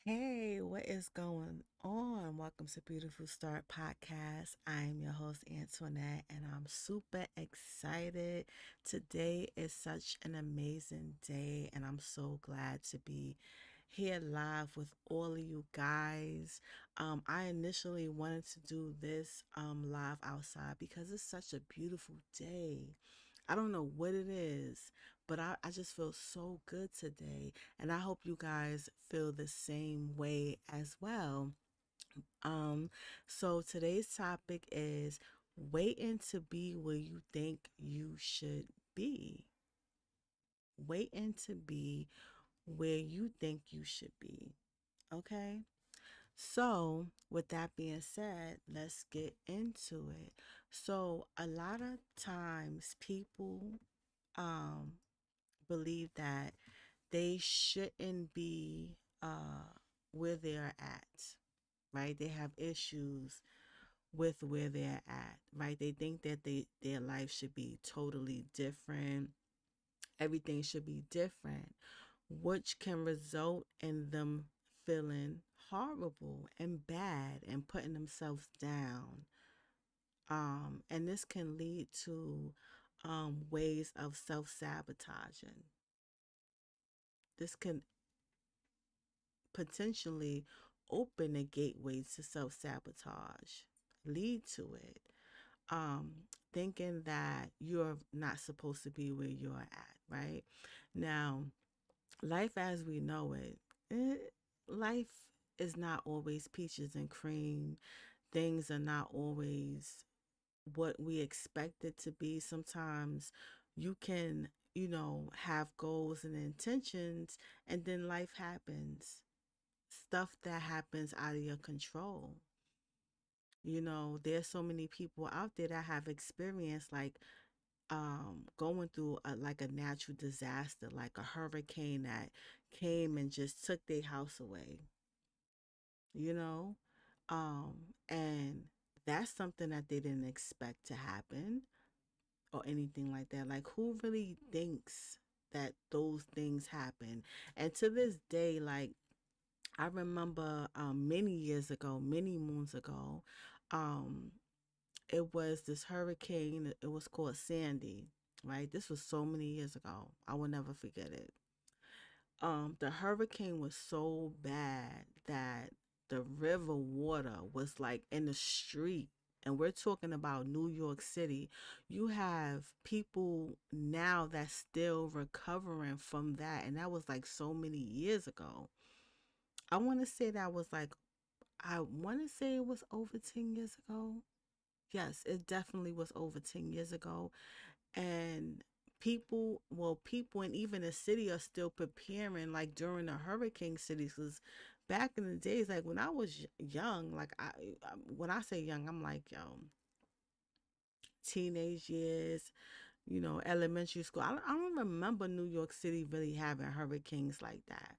Hey, what is going on? Welcome to Beautiful Start Podcast. I'm your host, Antoinette, and I'm super excited. Today is such an amazing day, and I'm so glad to be here live with all of you guys. I initially wanted to do this live outside because it's such a beautiful day. I don't know what it is, but I just feel so good today. And I hope you guys feel the same way as well. Um, so today's topic is waiting to be where you think you should be. Waiting to be where you think you should be. Okay? So, with that being said, let's get into it. So, a lot of times people um believe that they shouldn't be where they're at, right? They have issues with where they're at, right? They think that their life should be totally different. Everything should be different, which can result in them feeling horrible and bad and putting themselves down. And this can lead to ways of self sabotaging. This can potentially open a gateway to self sabotage, lead to it. Um, Thinking that you're not supposed to be where you're at, right? Now, life as we know it, life is not always peaches and cream. Things are not always what we expect it to be. Sometimes you can, have goals and intentions, and then life happens, stuff that happens out of your control. There's so many people out there that have experienced like going through like a natural disaster, like a hurricane that came and just took their house away, you know? And that's something that they didn't expect to happen or anything like that. Like, who really thinks that those things happen? And to this day, like, I remember many years ago, many moons ago, um, it was this hurricane. It was called Sandy, right? This was so many years ago. I will never forget it. The hurricane was so bad that the river water was like in the street. And we're talking about New York City. You have people now that's still recovering from that. And that was like so many years ago. I want to say that was like, I want to say it was over 10 years ago. Yes, it definitely was over 10 years ago. And people and even the city are still preparing like during the hurricane cities. Because back in the days, like when I was young, like when I say young, I'm like, teenage years, elementary school. I don't remember New York City really having hurricanes like that,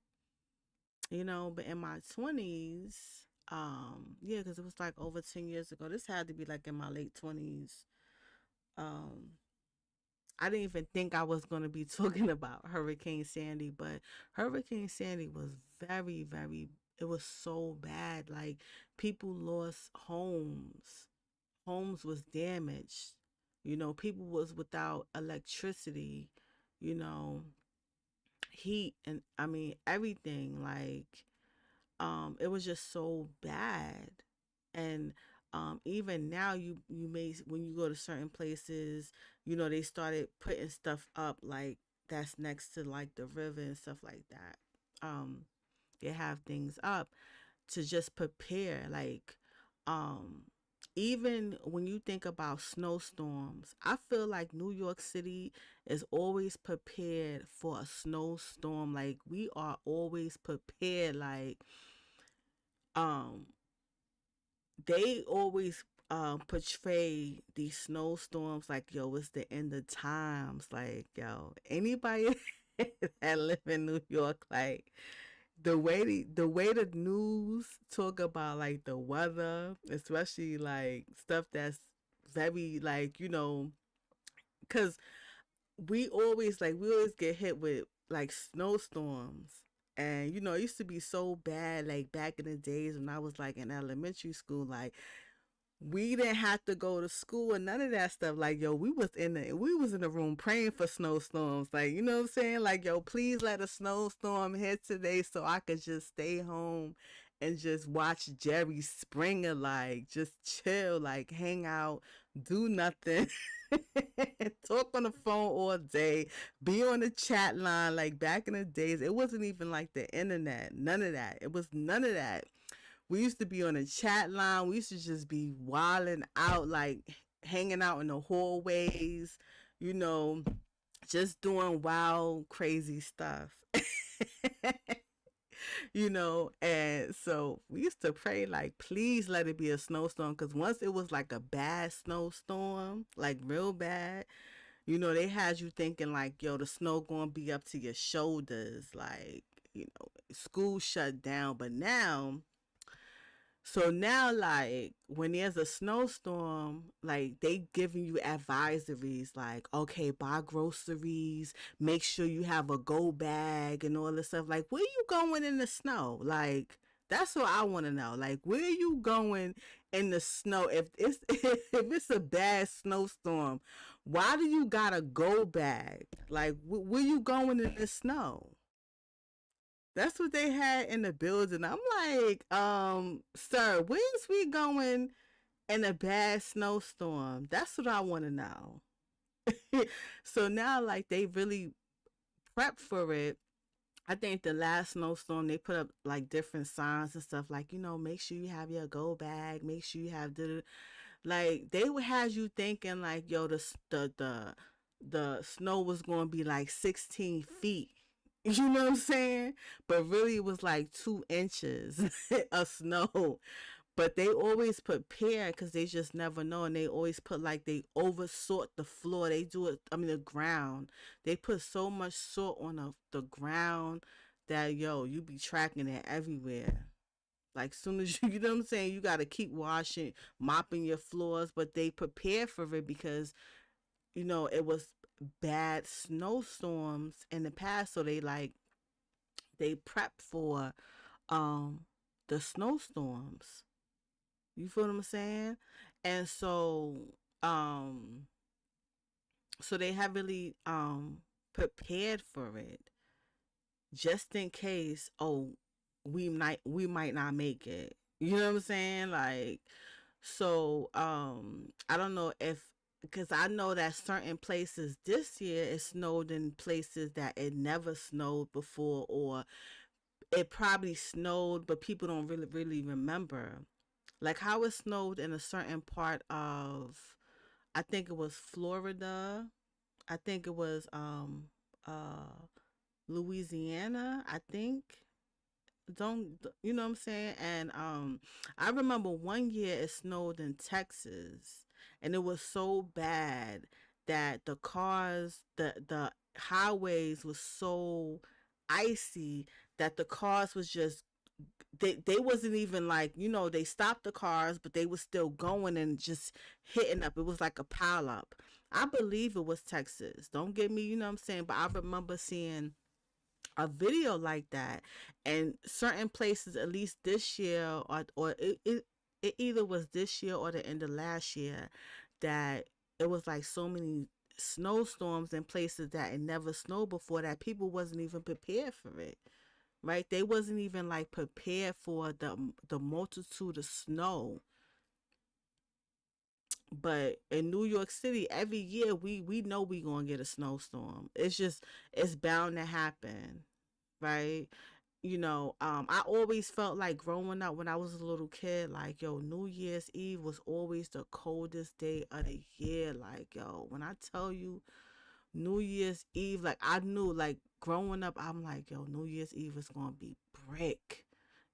but in my 20s, yeah, because it was like over 10 years ago. This had to be like in my late 20s. Um, I didn't even think I was going to be talking about Hurricane Sandy, but Hurricane Sandy was very, very, it was so bad. Like people lost homes, homes was damaged, people was without electricity, you know, heat, and I mean, everything. Like, it was just so bad. And even now, you may, when you go to certain places, they started putting stuff up like that's next to like the river and stuff like that. They have things up to just prepare, like, um even when you think about snowstorms, I feel like New York City is always prepared for a snowstorm. Like we are always prepared. Like, um they always portray these snowstorms like, yo, it's the end of times. Like, yo, anybody that live in New York, like the way the news talk about like the weather, especially like stuff that's very like, because we always get hit with like snowstorms, And it used to be so bad, like back in the days when I was like in elementary school, like we didn't have to go to school and none of that stuff. Like, yo, we was in the room praying for snowstorms. Like, you know what I'm saying? Like, yo, please let a snowstorm hit today so I could just stay home and just watch Jerry Springer, like just chill, like hang out, do nothing. Talk on the phone all day, be on the chat line. Like back in the days, it wasn't even like the internet, none of that. It was none of that. We used to be on a chat line. We used to just be wilding out, like hanging out in the hallways, you know, just doing wild, crazy stuff. And so we used to pray, like, please let it be a snowstorm. Because once it was like a bad snowstorm, like real bad, they had you thinking, like, yo, the snow going to be up to your shoulders. Like, school shut down. But now, like, when there's a snowstorm, like, they giving you advisories, like, okay, buy groceries, make sure you have a go bag and all this stuff. Like, where you going in the snow? Like, that's what I want to know. Like, where you going in the snow? If it's if it's a bad snowstorm, why do you got a go bag? Like, where you going in the snow? That's what they had in the building. I'm like, sir, where's we going in a bad snowstorm? That's what I want to know. So now, like, they really prep for it. I think the last snowstorm they put up like different signs and stuff, like, make sure you have your go bag, make sure you have like they would have you thinking like, yo, the snow was gonna be like 16 feet. You know what I'm saying? But really, it was like 2 inches of snow. But they always prepare because they just never know. And they always put like they over sort the floor. They do it, I mean, the ground. They put so much salt on the ground that, yo, you be tracking it everywhere. Like, soon as you know what I'm saying, you got to keep washing, mopping your floors. But they prepare for it because, it was bad snowstorms in the past. So they prep for um the snowstorms. You feel what I'm saying? And um so they heavily prepared for it just in case, oh, we might not make it. You know what I'm saying? Like, so I don't know if, because I know that certain places this year it snowed in places that it never snowed before, or it probably snowed, but people don't really remember. Like how it snowed in a certain part of, I think it was Florida. I think it was uh Louisiana, I think. Don't you know what I'm saying? And I remember one year it snowed in Texas, and it was so bad that the highways was so icy that the cars was just, they wasn't even like, they stopped the cars, but they was still going and just hitting up. It was like a pile up. I believe it was Texas. Don't get me, you know what I'm saying? But I remember seeing a video like that, and certain places, at least this year, or it either was this year or the end of last year, that it was like so many snowstorms in places that it never snowed before, that people wasn't even prepared for it. Right? They wasn't even like prepared for the multitude of snow. But in New York City, every year we know we gonna get a snowstorm. It's bound to happen, right? I always felt like growing up when I was a little kid, like, yo, New Year's Eve was always the coldest day of the year. Like, yo, when I tell you New Year's Eve, like, I knew, like, growing up, I'm like, yo, New Year's Eve is gonna be brick.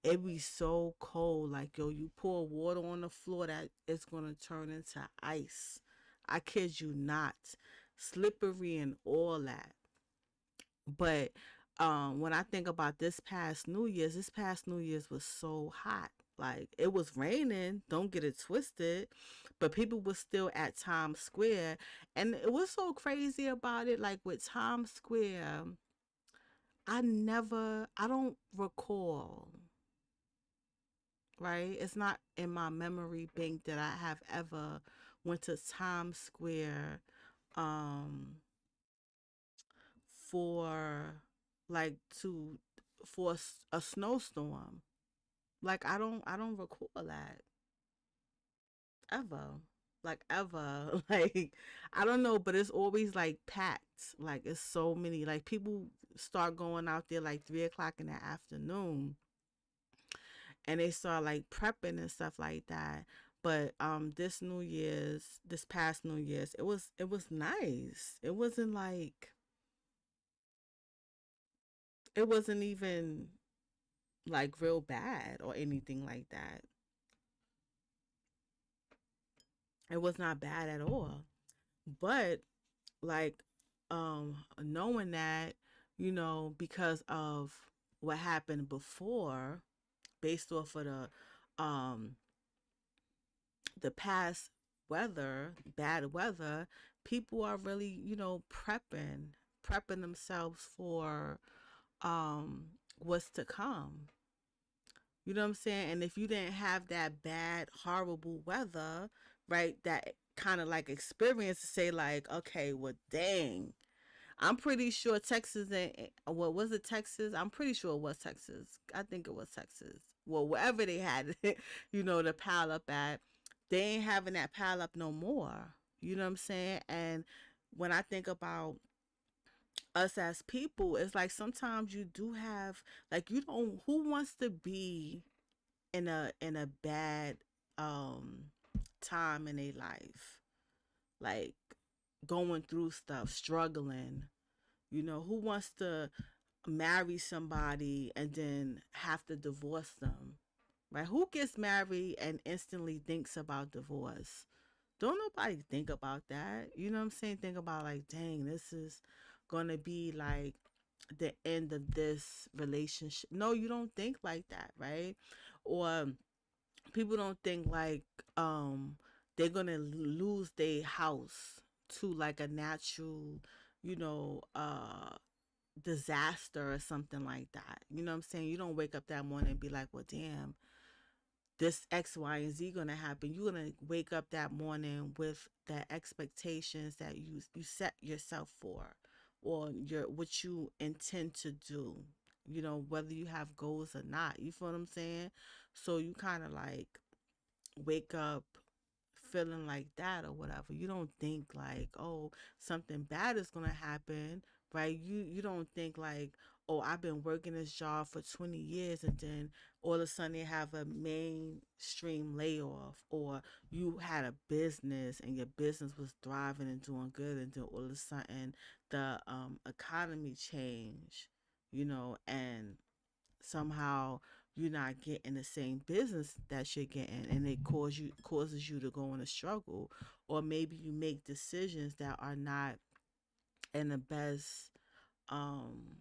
It be so cold. Like, yo, you pour water on the floor, that it's gonna turn into ice. I kid you not. Slippery and all that. But when I think about this past New Year's was so hot. Like, it was raining, don't get it twisted, but people were still at Times Square. And it was so crazy about it, like with Times Square, I don't recall, right? It's not in my memory bank that I have ever went to Times Square um for like to for a snowstorm. Like I don't recall that ever. Like ever. Like I don't know, but it's always like packed. Like it's so many. Like people start going out there like 3 o'clock in the afternoon and they start like prepping and stuff like that. But this past New Year's, it was nice. It wasn't even like real bad or anything like that. It was not bad at all. But like knowing that, because of what happened before, based off of um the past bad weather, people are really, prepping themselves for what's to come. You know what I'm saying? And if you didn't have that bad, horrible weather, right, that kind of like experience to say like, okay, well, dang, I'm pretty sure Texas and what was it, Texas? I'm pretty sure it was Texas. I think it was Texas. Well, wherever they had it, to pile up at, they ain't having that pile up no more. You know what I'm saying? And when I think about us as people, it's like sometimes you do have like you don't who wants to be in a bad um time in their life, like going through stuff, struggling. Who wants to marry somebody and then have to divorce them? Right? Who gets married and instantly thinks about divorce? Don't nobody think about that. You know what I'm saying? Think about like, dang, this is gonna be like the end of this relationship. No, you don't think like that, right? Or people don't think like they're gonna lose their house to like a natural, you know, disaster or something like that. You know what I'm saying? You don't wake up that morning and be like, well, damn, this X, Y, and Z gonna happen. You're gonna wake up that morning with the expectations that you set yourself for, or your what you intend to do. Whether you have goals or not. You feel what I'm saying? So you kind of like wake up feeling like that or whatever. You don't think like, oh, something bad is gonna happen, right? You don't think like, oh, I've been working this job for 20 years and then all of a sudden they have a mainstream layoff, or you had a business and your business was thriving and doing good and then all of a sudden the economy changed, and somehow you're not getting the same business that you're getting, and it causes you to go in a struggle, or maybe you make decisions that are not in the best um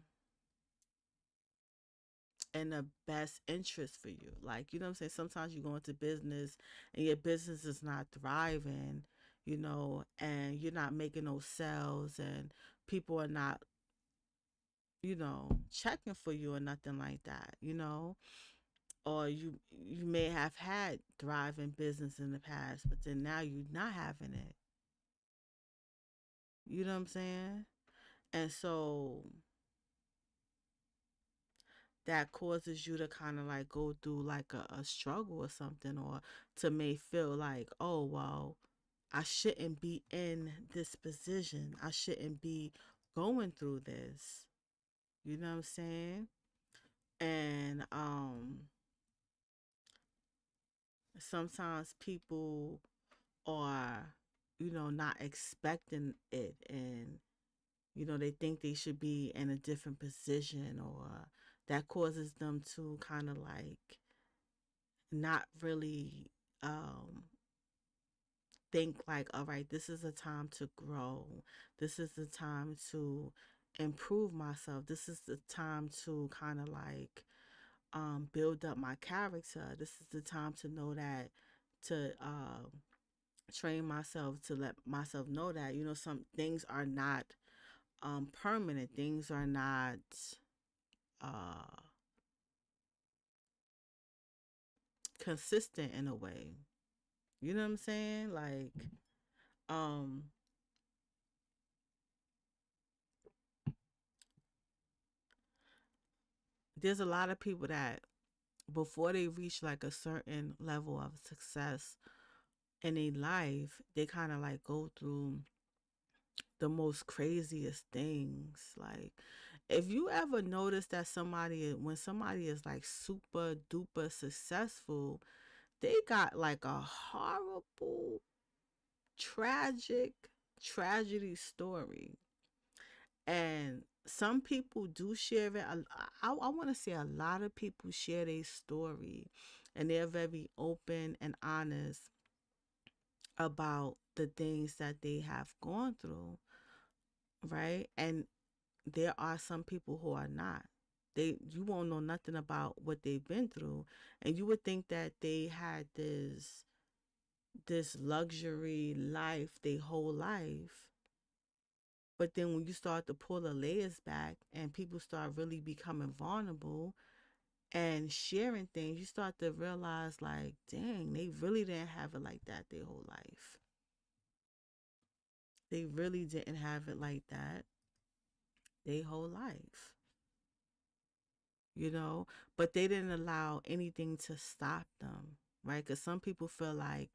in the best interest for you. Like, you know what I'm saying? Sometimes you go into business and your business is not thriving, and you're not making those sales, and people are not, checking for you or nothing like that, or you may have had thriving business in the past, but then now you're not having it. You know what I'm saying? And so that causes you to kind of like go through like a struggle or something, or to may feel like, oh well, I shouldn't be in this position. I shouldn't be going through this. You know what I'm saying? And sometimes people are, not expecting it, and they think they should be in a different position, or that causes them to kind of like not really think like, all right, this is a time to grow. This is the time to improve myself. This is the time to kind of like build up my character. This is the time to know that, to train myself, to let myself know that, some things are not permanent. Things are not. consistent in a way. You know what I'm saying? Like, um, there's a lot of people that before they reach like a certain level of success in a life, they kind of like go through the most craziest things. Like, if you ever notice that when somebody is like super duper successful, they got like a horrible, tragic tragedy story. And some people do share it. I want to say a lot of people share their story and they're very open and honest about the things that they have gone through, right? And there are some people who are not. You won't know nothing about what they've been through, and you would think that they had this luxury life their whole life. But then when you start to pull the layers back and people start really becoming vulnerable and sharing things, you start to realize like, dang, they really didn't have it like that their whole life. They really didn't have it like that their whole life, you know? But they didn't allow anything to stop them, right? Because some people feel like,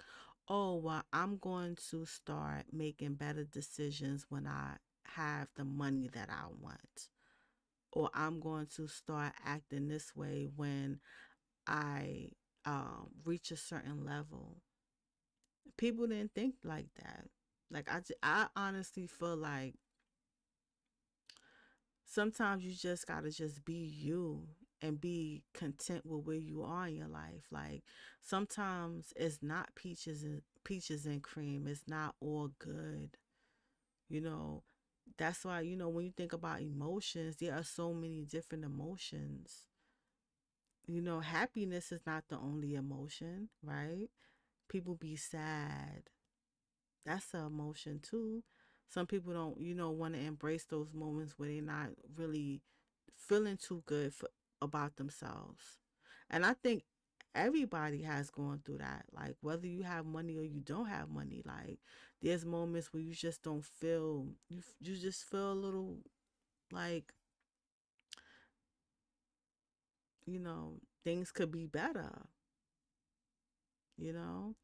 oh, well, I'm going to start making better decisions when I have the money that I want. Or I'm going to start acting this way when I reach a certain level. People didn't think like that. Like I honestly feel like sometimes you just gotta just be you and be content with where you are in your life. Like sometimes it's not peaches and cream. It's not all good. You know, that's why, when you think about emotions, there are so many different emotions. Happiness is not the only emotion, right? People be sad. That's an emotion too. Some people don't, want to embrace those moments where they're not really feeling too good about themselves. And I think everybody has gone through that. Like whether you have money or you don't have money, like there's moments where you just don't feel you just feel a little like, things could be better, you know?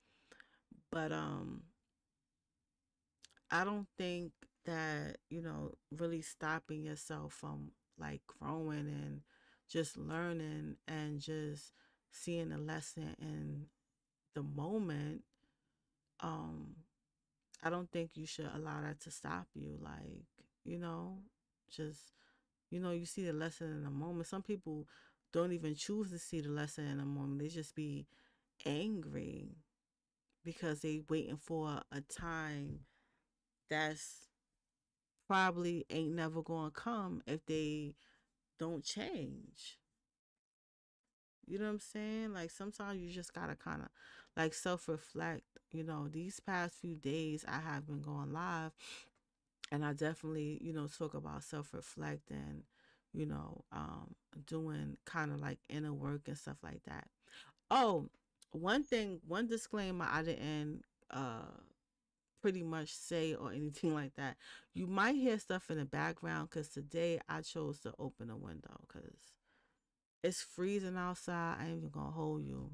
But I don't think that, really stopping yourself from like growing and just learning and just seeing a lesson in the moment, um, I don't think you should allow that to stop you. Like, you know, just, you see the lesson in the moment. Some people don't even choose to see the lesson in the moment. They just be angry because they waiting for a time that's probably ain't never gonna come if they don't change. You know what I'm saying? Like sometimes you just gotta kind of like self reflect. These past few days I have been going live, and I definitely talk about self reflecting. Doing kind of like inner work and stuff like that. Oh, one disclaimer I didn't pretty much say or anything like that. You might hear stuff in the background because today I chose to open a window because it's freezing outside. I ain't even gonna hold you.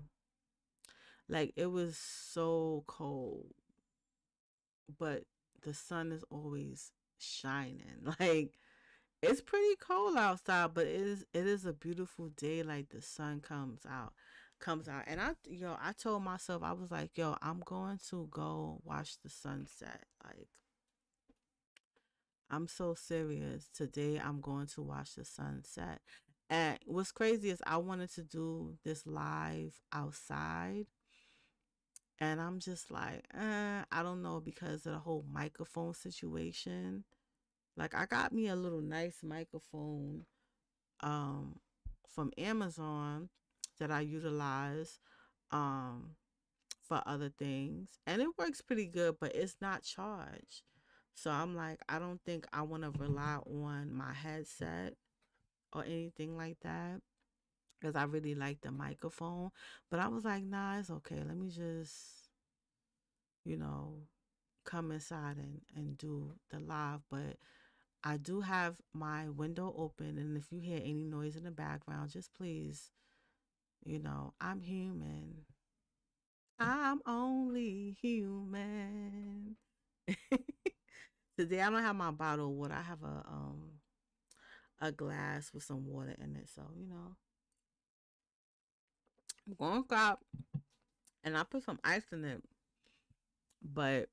Like it was so cold, but the sun is always shining. Like it's pretty cold outside, but it is a beautiful day. Like the sun comes out, and I told myself I was like, yo, I'm going to go watch the sunset. Like I'm so serious. Today I'm going to watch the sunset. And what's crazy is I wanted to do this live outside. And I'm just like, I don't know because of the whole microphone situation. Like I got me a little nice microphone um from Amazon that I utilize um for other things. And it works pretty good, but it's not charged. So I'm like, I don't think I want to rely on my headset or anything like that because I really like the microphone. But I was like, nah, it's okay. Let me just, you know, come inside and do the live. But I do have my window open. And if you hear any noise in the background, just please, I'm human. I'm only human. Today I don't have my bottle of water. I have a glass with some water in it. So, I'm going to stop and I put some ice in it. But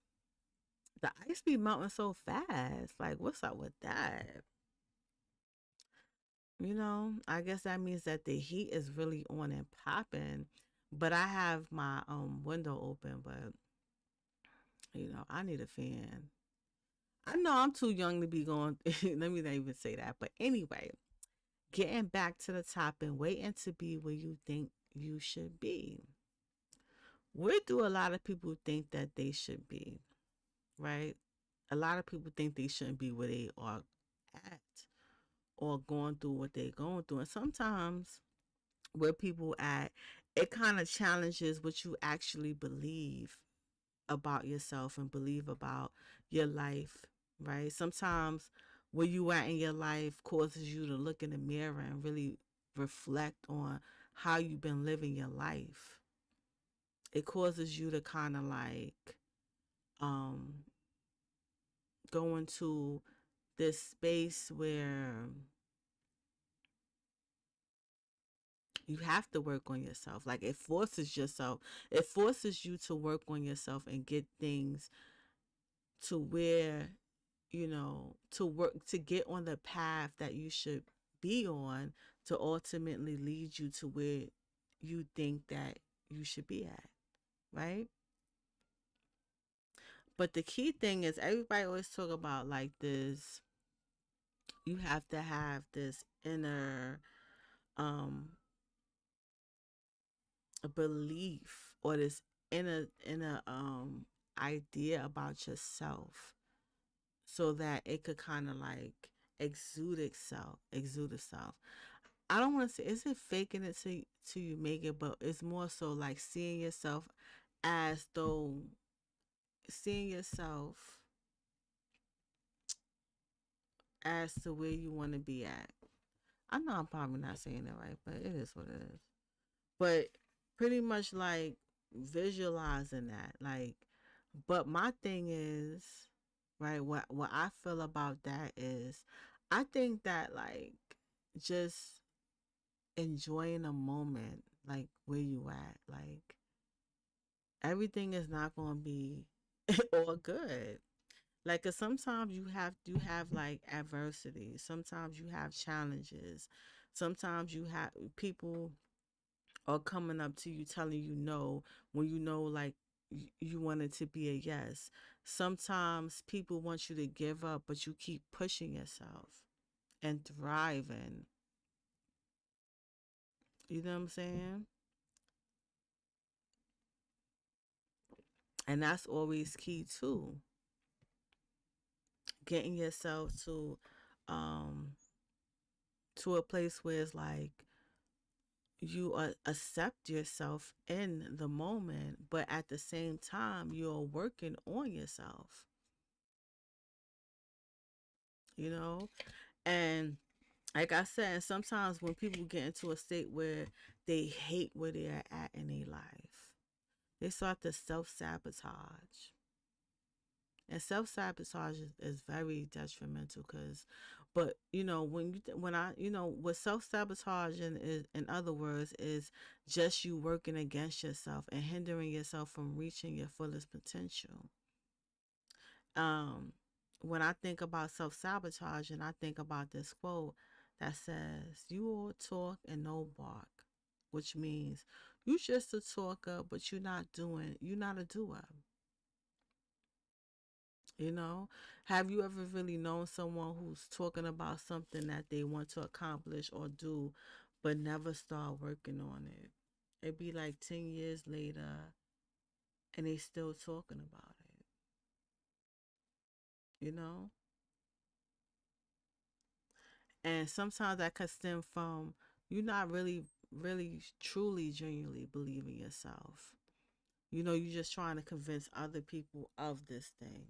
the ice be melting so fast. Like, what's up with that? I guess that means that the heat is really on and popping. But I have my window open, but I need a fan. I know I'm too young to be going. Let me not even say that. But anyway, getting back to the topic, waiting to be where you think you should be. Where do a lot of people think that they should be, right? A lot of people think they shouldn't be where they are at or going through what they're going through. And sometimes where people at, it kind of challenges what you actually believe about yourself and believe about your life, right? Sometimes where you at in your life causes you to look in the mirror and really reflect on how you've been living your life. It causes you to kind of like um go into this space where you have to work on yourself. Like it forces you to work on yourself and get things to where, to work to get on the path that you should be on to ultimately lead you to where you think that you should be at, right? But the key thing is everybody always talk about like this, you have to have this inner um belief or this inner idea about yourself so that it could kind of like exude itself. I don't want to say is it faking it to you make it, but it's more so like as though seeing yourself as to where you want to be at. I know I'm probably not saying it right, but it is what it is. But pretty much like visualizing that, like, but my thing is, right, what I feel about that is I think that like just enjoying a moment, like where you at, like everything is not gonna be all good. Like, 'cause sometimes you have like adversity. Sometimes you have challenges. Sometimes you have people are coming up to you telling you no when you know like you want it to be a yes. Sometimes people want you to give up, but you keep pushing yourself and thriving. You know what I'm saying? And that's always key too. Getting yourself um to a place where it's like you accept yourself in the moment, but at the same time you're working on yourself, you know? And like I said, and sometimes when people get into a state where they hate where they're at in their life, they start to self sabotage. And self sabotage is very detrimental because, but when I, what self sabotaging is, in other words, is just you working against yourself and hindering yourself from reaching your fullest potential. Um, when I think about self sabotaging, I think about this quote that says, "You all talk and no bark," which means you just a talker, but you're not a doer. You know, have you ever really known someone who's talking about something that they want to accomplish or do, but never start working on it? It'd be like 10 years later and they still talking about it, you know? And sometimes that could stem from you not really, truly, genuinely believing yourself. You know, you're just trying to convince other people of this thing,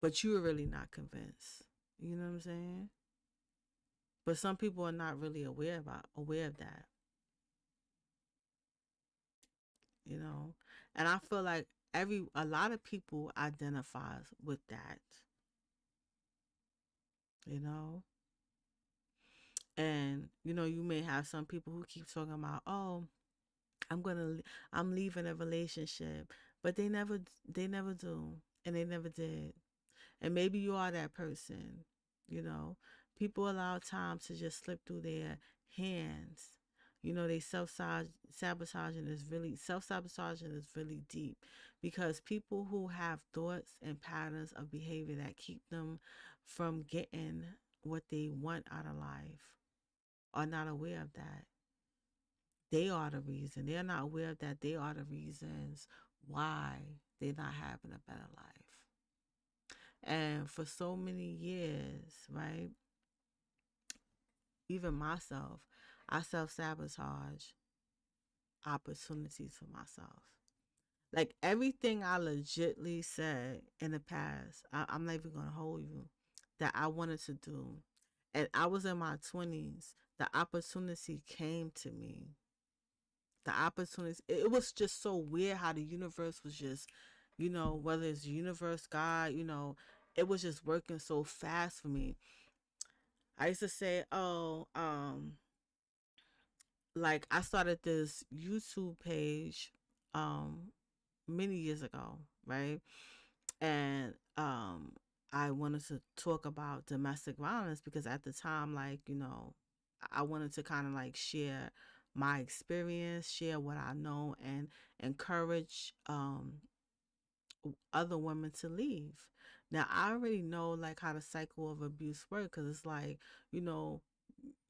but you're really not convinced. You know what I'm saying? But some people are not really aware of that. You know, and I feel like a lot of people identifies with that. You know, and you know, you may have some people who keep talking about, oh, I'm leaving a relationship, but they never do, and they never did. And maybe you are that person. You know, people allow time to just slip through their hands. You know, they self sabotaging is really deep, because people who have thoughts and patterns of behavior that keep them from getting what they want out of life are not aware of that. They are the reason. They're not aware of that. They are the reasons why they're not having a better life. And for so many years, right? Even myself, I self sabotage opportunities for myself. Like everything I legitly said in the past, I'm not even gonna hold you, that I wanted to do. And I was in my 20s. The opportunity came to me. The opportunities, it was just so weird how the universe was just, you know, whether it's universe, God, you know, it was just working so fast for me. I used to say, oh, like I started this YouTube page um many years ago, right? And I wanted to talk about domestic violence because at the time, like, you know, I wanted to kind of like share my experience, share what I know, and encourage other women to leave. Now I already know like how the cycle of abuse works, because it's like, you know,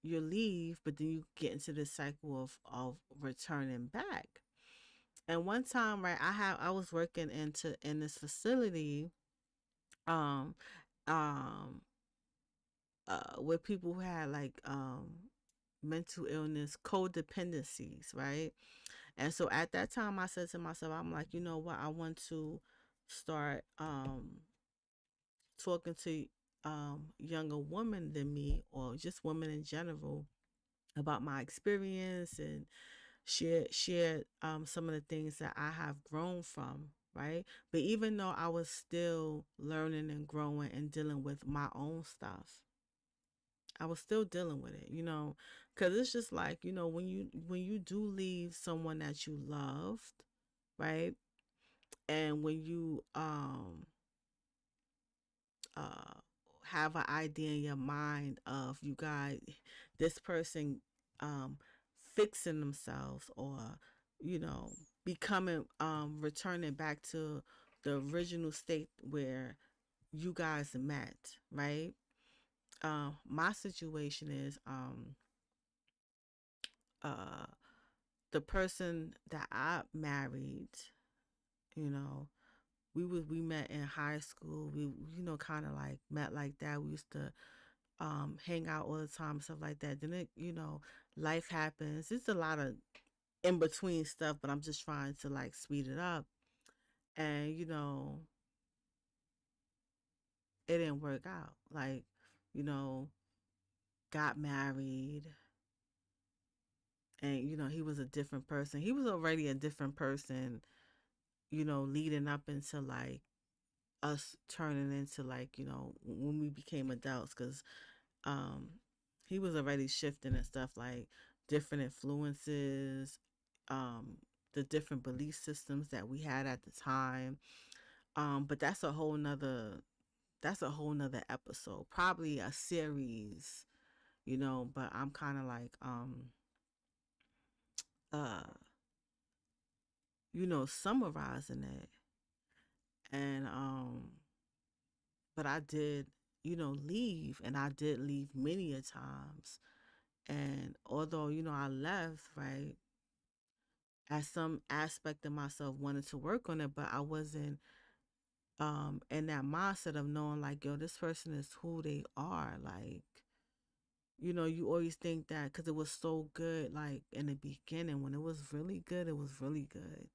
you leave, but then you get into this cycle of returning back. And one time, right, I was working in this facility, um, um, with people who had like mental illness, codependencies, right? And so at that time, I said to myself, I'm like, you know what, I want to start talking to younger women than me, or just women in general, about my experience, and share some of the things that I have grown from, right? But even though I was still learning and growing and dealing with my own stuff, I was still dealing with it, you know, because it's just like, you know, when you do leave someone that you loved, right? And when you uh have an idea in your mind of you guys, this person um fixing themselves, or you know, becoming returning back to the original state where you guys met, right? My situation is uh the person that I married, you know, we met in high school. We, you know, kind of like met like that. We used to hang out all the time, stuff like that. Then it, you know, life happens. It's a lot of in between stuff, but I'm just trying to like speed it up. And you know, it didn't work out. Like, you know, got married, and you know, he was a different person. He was already a different person, you know, leading up into like us turning into like, you know, when we became adults, because um he was already shifting and stuff, like different influences, um the different belief systems that we had at the time. But that's a whole nother episode, probably a series, you know. But I'm kind of like uh you know, summarizing it. And but I did, you know, leave, and I did leave many a times. And although, you know, I left, right, as some aspect of myself wanted to work on it, but I wasn't in that mindset of knowing like, yo, this person is who they are. Like, You always think that because it was so good, like in the beginning, when it was really good, it was really good.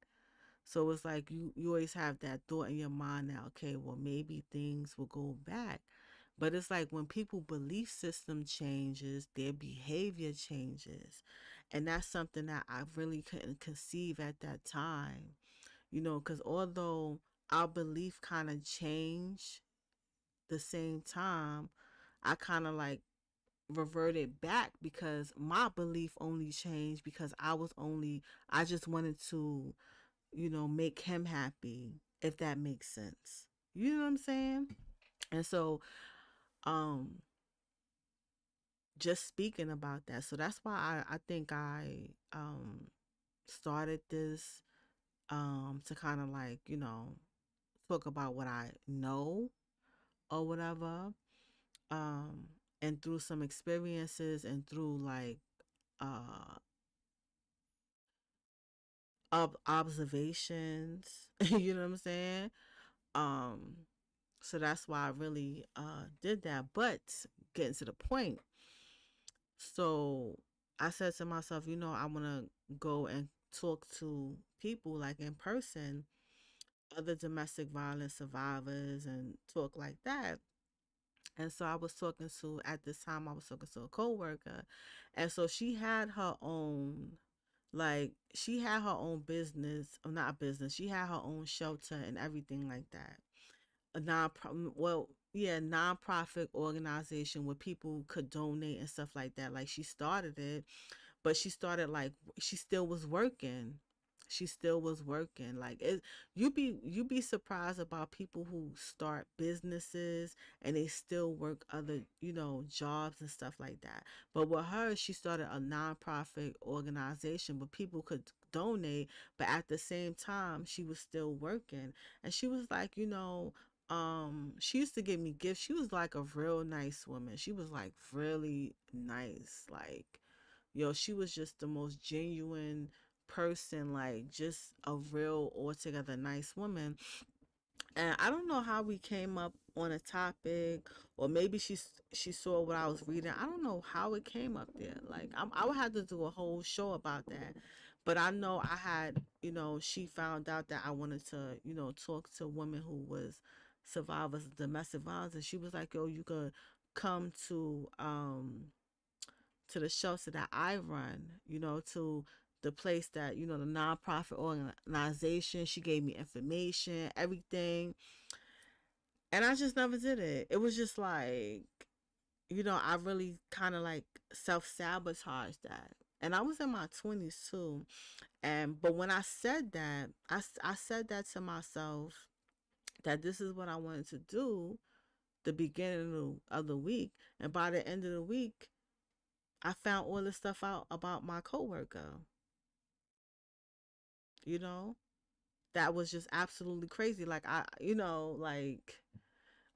So it's like you always have that thought in your mind now, okay, well, maybe things will go back. But it's like when people belief system changes, their behavior changes. And that's something that I really couldn't conceive at that time. Because although our belief kind of changed the same time, I kind of like reverted back because my belief only changed because I just wanted to, make him happy, if that makes sense. You know what I'm saying? And so, um, just speaking about that. So that's why I think I started this to kind of like, talk about what I know or whatever. Um and through some experiences and through like uh observations, you know what I'm saying? Um so that's why I really did that. But getting to the point, so I said to myself, I want to go and talk to people like in person, other domestic violence survivors, and talk like that. And so I was talking to, at this time, I was talking to a coworker. And so she had her own business, or not business, she had her own shelter and everything like that. A nonprofit organization where people could donate and stuff like that. Like she started it, but she started like she still was working. She still was working. Like it, you be surprised about people who start businesses and they still work other, jobs and stuff like that. But with her, she started a nonprofit organization where people could donate, but at the same time she was still working. And she was like, she used to give me gifts. She was like a real nice woman. She was like really nice. Like, she was just the most genuine person, like just a real altogether nice woman. And I don't know how we came up on a topic, or maybe she saw what I was reading. I don't know how it came up there. Like I would have to do a whole show about that. But I know I had, she found out that I wanted to, talk to women who was survivors of domestic violence, and she was like, "Yo, you could come to the shelter that I run, to the place that, the nonprofit organization." She gave me information, everything. And I just never did it. It was just like, I really kind of like self sabotaged that. And I was in my 20s too. But when I said that, I said that to myself, that this is what I wanted to do the beginning of the week. And by the end of the week, I found all this stuff out about my coworker, you know? That was just absolutely crazy. Like like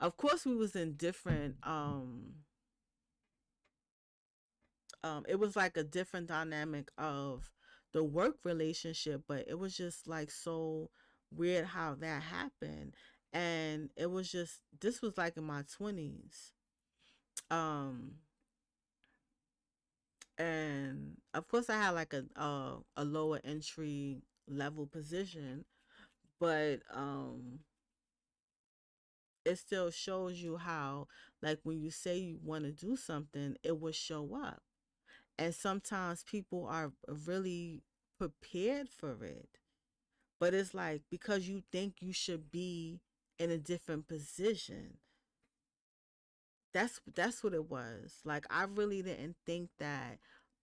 of course we was in different it was like a different dynamic of the work relationship, but it was just like so weird how that happened. And it was just, this was like in my 20s. Um and of course I had like a lower entry level position, but it still shows you how, like, when you say you want to do something, it will show up. And sometimes people are really prepared for it, but it's like because you think you should be in a different position. That's what it was. Like I really didn't think that,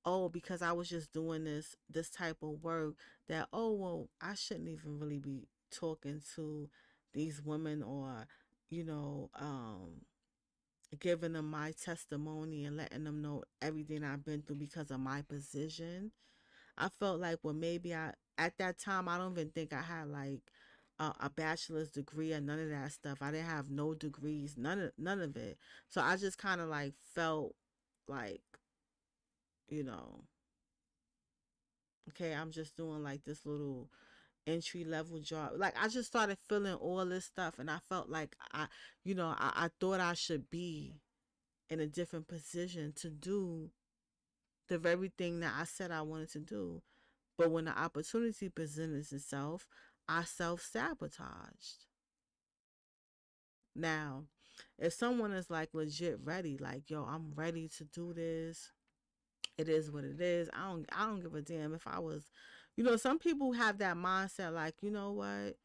oh, because I was just doing this type of work, that, oh, well, I shouldn't even really be talking to these women, or you know um giving them my testimony and letting them know everything I've been through because of my position. I felt like, well, maybe at that time, I don't even think I had like a bachelor's degree or none of that stuff. I didn't have no degrees, none of it. So I just kind of like felt like, you know, okay, I'm just doing like this little entry level job. Like I just started feeling all this stuff, and I felt like I thought I should be in a different position to do the very thing that I said I wanted to do. But when the opportunity presented itself, I self sabotaged. Now, if someone is like legit ready, like, yo, I'm ready to do this, it is what it is. I don't give a damn if I was, some people have that mindset like, you know what?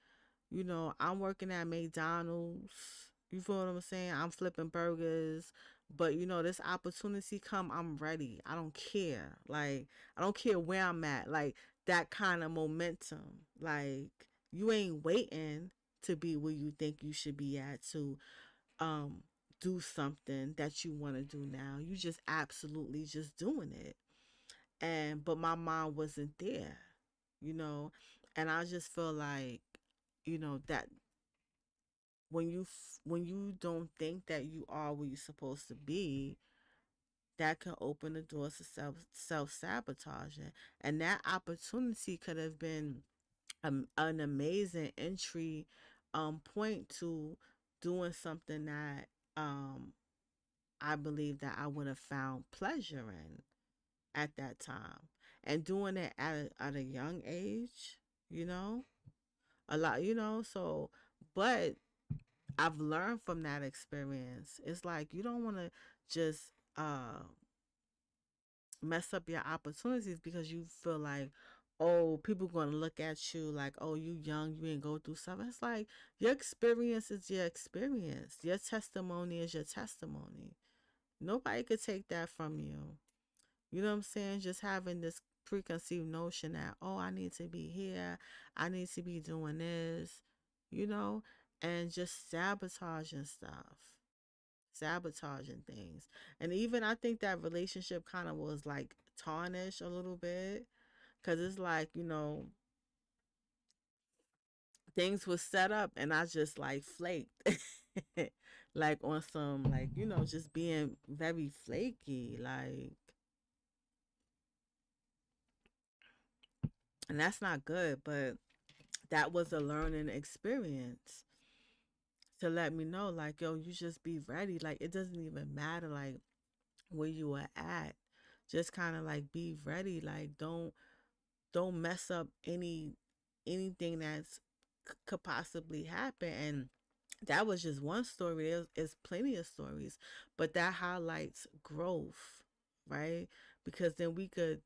I'm working at McDonald's. You feel what I'm saying? I'm flipping burgers. But this opportunity come, I'm ready. I don't care. Like, I don't care where I'm at. Like, that kind of momentum. Like, you ain't waiting to be where you think you should be at to um do something that you want to do now. You just absolutely just doing it. And but my mind wasn't there, you know. And I just feel like, that when you don't think that you are where you're supposed to be, that can open the doors to self sabotaging. And that opportunity could have been an amazing entry point to doing something that I believe that I would have found pleasure in at that time. And doing it at a young age, you know, a lot, so, but I've learned from that experience. It's like you don't want to just mess up your opportunities because you feel like, oh, people going to look at you like, oh, you young, you ain't go through something. It's like your experience is your experience. Your testimony is your testimony. Nobody could take that from you. You know what I'm saying? Just having this preconceived notion that, oh, I need to be here, I need to be doing this, you know, and just sabotaging stuff, sabotaging things. And even I think that relationship kind of was like tarnished a little bit because it's like, things was set up and I just like flaked. Like on some, like, just being very flaky. Like, and that's not good, but that was a learning experience to let me know, like, yo, you just be ready. Like, it doesn't even matter, like, where you are at. Just kind of like be ready. Like, don't mess up anything that's could possibly happen. And that was just one story. There's plenty of stories, but that highlights growth, right? Because then we could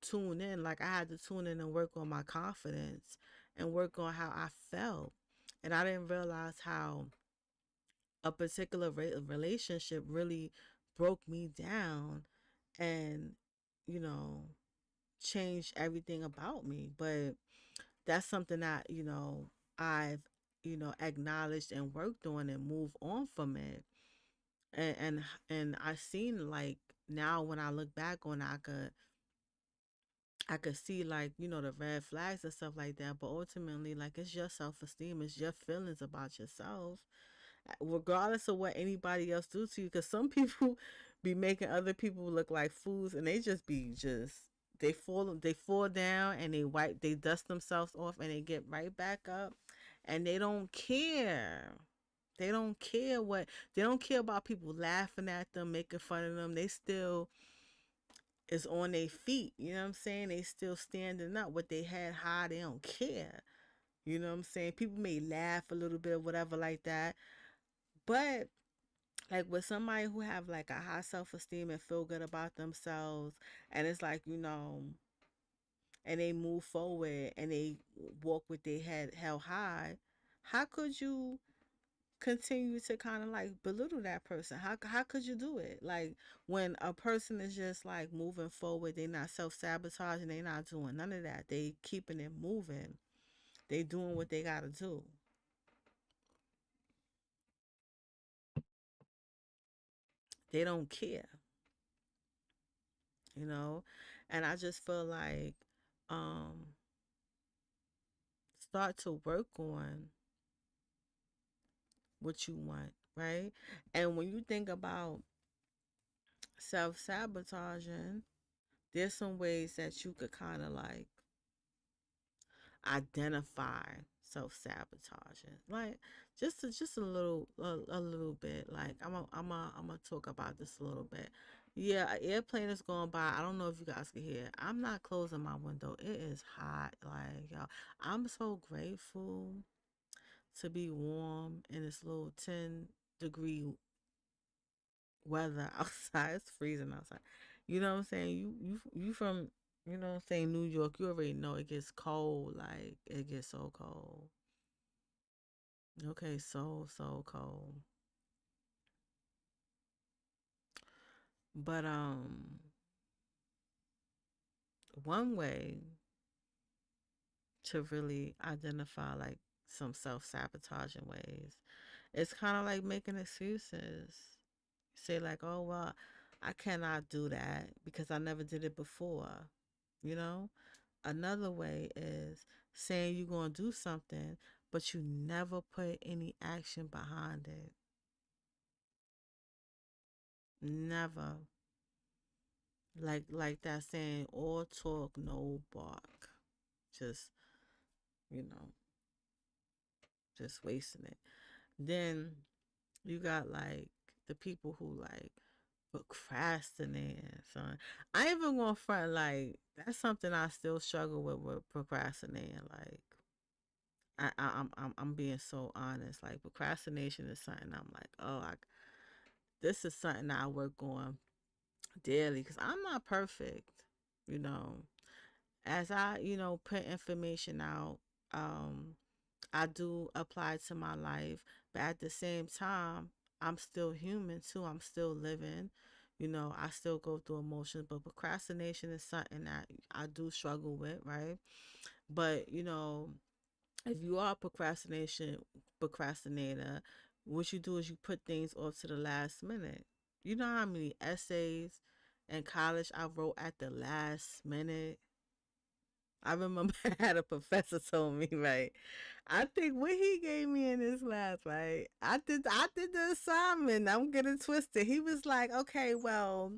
tune in. Like, I had to tune in and work on my confidence and work on how I felt. And I didn't realize how a particular relationship really broke me down and, you know, changed everything about me. But that's something that, I've, acknowledged and worked on and moved on from it. And I seen, like, now when I look back on it, I could see, like, the red flags and stuff like that. But ultimately, like, it's your self esteem, it's your feelings about yourself, regardless of what anybody else do to you. Because some people be making other people look like fools, and they just be just they fall down and they dust themselves off and they get right back up, and they don't care. They don't care about people laughing at them, making fun of them. They still is on their feet. You know what I'm saying? They still standing up with their head high. They don't care. You know what I'm saying? People may laugh a little bit, whatever, like that. But like with somebody who have like a high self esteem and feel good about themselves, and it's like, and they move forward and they walk with their head held high, how could you continue to kind of like belittle that person? How could you do it? Like, when a person is just like moving forward, they not self sabotaging, they not doing none of that. They keeping it moving. They doing what they gotta do. They don't care, you know. And I just feel like um start to work on what you want, right? And when you think about self sabotaging, there's some ways that you could kind of like identify self-sabotaging. Like just a little bit. Like I'm gonna talk about this a little bit. Yeah, an airplane is going by. I don't know if you guys can hear. I'm not closing my window. It is hot. Like y'all, I'm so grateful to be warm in this little 10-degree weather outside. It's freezing outside. You know what I'm saying? You from, you know what I'm saying, New York, you already know it gets cold. Like it gets so cold. Okay, so cold. But one way to really identify like some self-sabotaging ways, it's kind of like making excuses. Say like, "Oh, well, I cannot do that because I never did it before." You know? Another way is saying you're going to do something, but you never put any action behind it. Never. Like that saying, all talk, no bark. Just, you know, just wasting it. Then you got like the people who like procrastinating, son. I ain't even gonna front, like that's something I still struggle with procrastinating. Like I'm being so honest. Like procrastination is something I'm like, oh, this is something that I work on daily because I'm not perfect. You know, as I put information out, um, I do apply to my life, but at the same time, I'm still human too. I'm still living. You know, I still go through emotions, but procrastination is something that I do struggle with, right? But if you are a procrastinator, what you do is you put things off to the last minute. You know how many essays in college I wrote at the last minute? I remember I had a professor told me, right? I think what he gave me in this class, right? I did the assignment. I'm getting twisted. He was like, okay, well,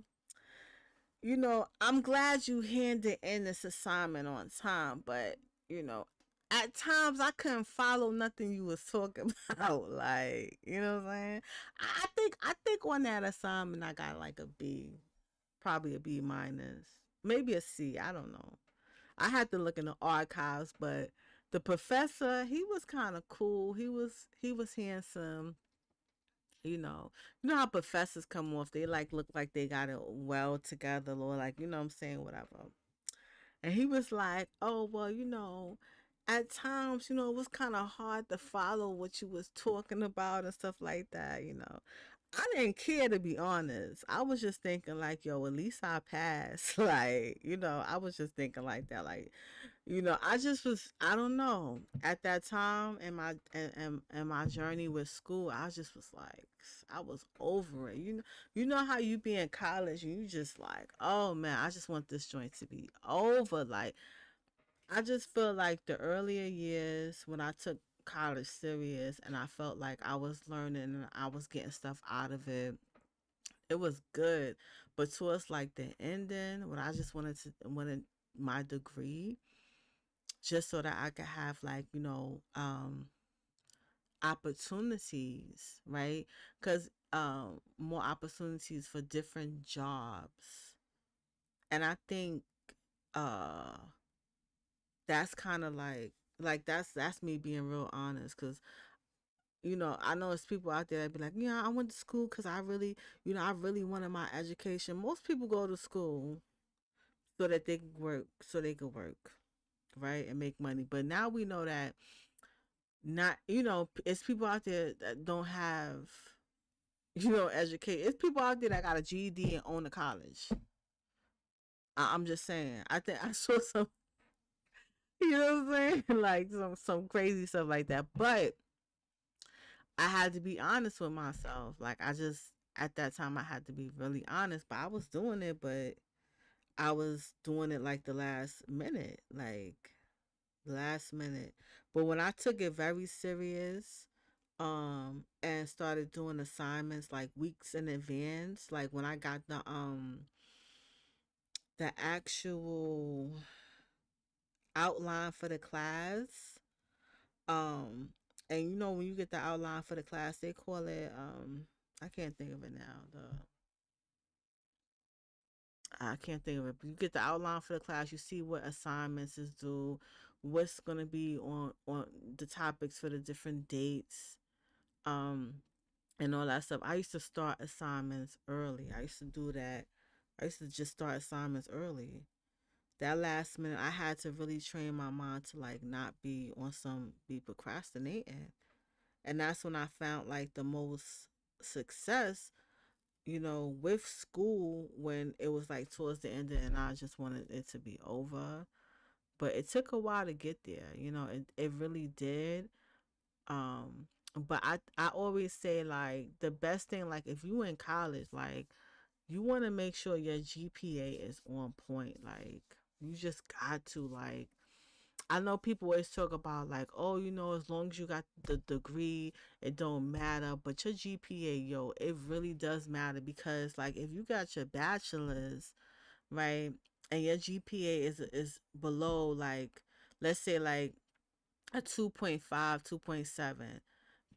I'm glad you handed in this assignment on time, but you know, at times I couldn't follow nothing you was talking about. Like, you know what I'm saying? I think on that assignment I got like a B, probably a B minus, maybe a C. I don't know. I had to look in the archives, but the professor, he was kind of cool. He was handsome. You know how professors come off, they like look like they got it well together, or like, you know what I'm saying, whatever. And he was like, "Oh, well, at times, it was kind of hard to follow what you was talking about and stuff like that. I didn't care, to be honest. I was just thinking like, yo, at least I passed. Like, I was just thinking like that. Like, I just was, I don't know. At that time in my journey with school, I just was like, I was over it. You know how you be in college and you just like, oh man, I just want this joint to be over. Like, I just feel like the earlier years when I took college serious and I felt like I was learning and I was getting stuff out of it, it was good. But towards like the ending, when I just wanted my degree, just so that I could have like, opportunities, right? Because more opportunities for different jobs. And I think uh that's kind of like that's me being real honest, because I know it's people out there that be like, yeah, I went to school because I really wanted my education. Most people go to school so that they can work, right, and make money. But now we know that not, it's people out there that don't have, educate. It's people out there that got a GED and own a college. I'm just saying. I think I saw some, you know what I'm saying, like some crazy stuff like that. But I had to be honest with myself. Like, I just, at that time I had to be really honest. But I was doing it, but I was doing it like the last minute, last minute. But when I took it very serious, and started doing assignments like weeks in advance, like when I got the actual outline for the class, Um, and you know when you get the outline for the class, they call it I can't think of it now. The I can't think of it. But you get the outline for the class. You see what assignments is due, what's gonna be on the topics for the different dates, um, and all that stuff. I used to start assignments early. I used to do that. I used to just start assignments early. That last minute, I had to really train my mind to like not be procrastinating, and that's when I found like the most success, with school when it was like towards the end and I just wanted it to be over. But it took a while to get there, it really did. But I always say like the best thing, like if you in college, like you want to make sure your GPA is on point. Like you just got to like I know people always talk about like, oh, as long as you got the degree, it don't matter. But your GPA, yo, it really does matter because like if you got your bachelor's, right, and your GPA is below like, let's say like a 2.5, 2.7.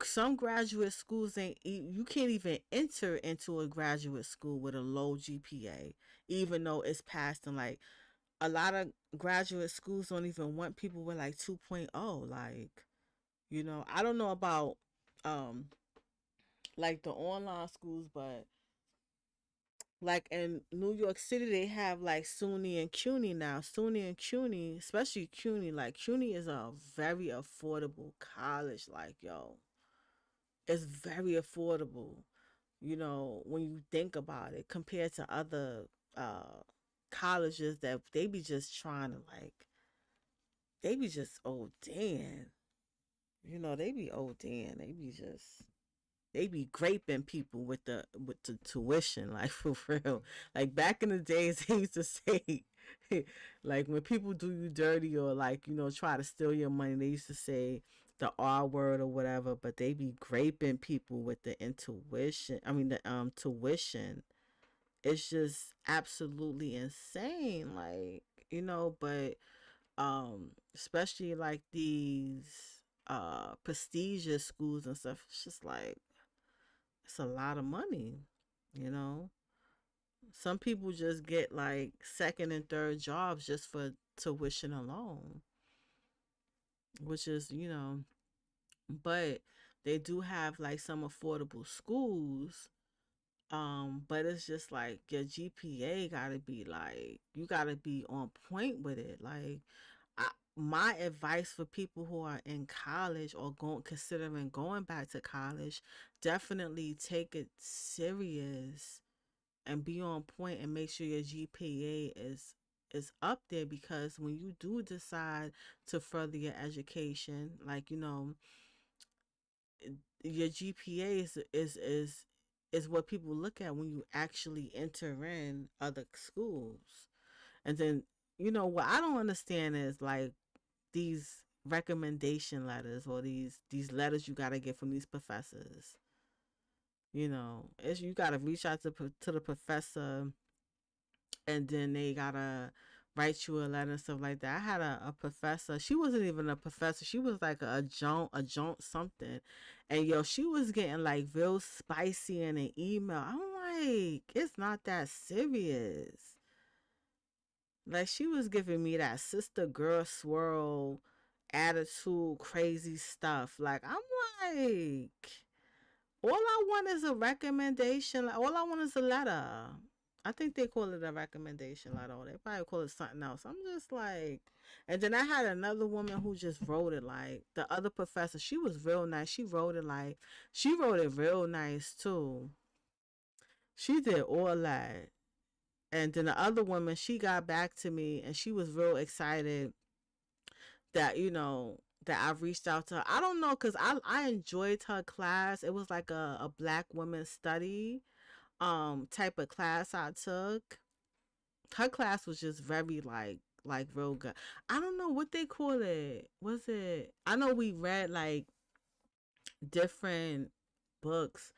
Some graduate schools you can't even enter into a graduate school with a low GPA, even though it's passed in like a lot of graduate schools don't even want people with like 2.0. Like, I don't know about um like the online schools, but like in New York City they have like SUNY and CUNY now. SUNY and CUNY, especially CUNY, like CUNY is a very affordable college. Like, yo, it's very affordable, when you think about it compared to other uh colleges that they be just trying to like they be just old Dan. They be old Dan. They be graping people with the tuition, like for real. Like back in the days they used to say like when people do you dirty or like, try to steal your money, they used to say the R word or whatever, but they be graping people with the intuition. I mean the tuition. It's just absolutely insane. Like, but especially like these prestigious schools and stuff, it's just like it's a lot of money, you know some people just get like second and third jobs just for tuition alone, which is, but they do have like some affordable schools. But it's just like your GPA gotta be like you gotta be on point with it. Like my advice for people who are in college or going considering going back to college, definitely take it serious and be on point and make sure your GPA is up there because when you do decide to further your education, like your GPA is what people look at when you actually enter in other schools. And then what I don't understand is like these recommendation letters or these letters you got to get from these professors. It's you got to reach out to the professor and then they got to write you a letter and stuff like that. I had a professor. She wasn't even a professor. She was like a joint something. And yo, she was getting like real spicy in an email. I'm like, it's not that serious. Like she was giving me that sister girl swirl attitude, crazy stuff. Like I'm like, all I want is a recommendation. Like, all I want is a letter. I think they call it a recommendation letter, or they probably call it something else. I'm just like, and then I had another woman who just wrote it like the other professor. She was real nice. She wrote it real nice too. She did all that. And then the other woman, she got back to me and she was real excited that, that I reached out to her. I don't know, because I enjoyed her class. It was like a black woman study type of class I took. Her class was just very like real good. I don't know what they call it. Was it I know we read like different books.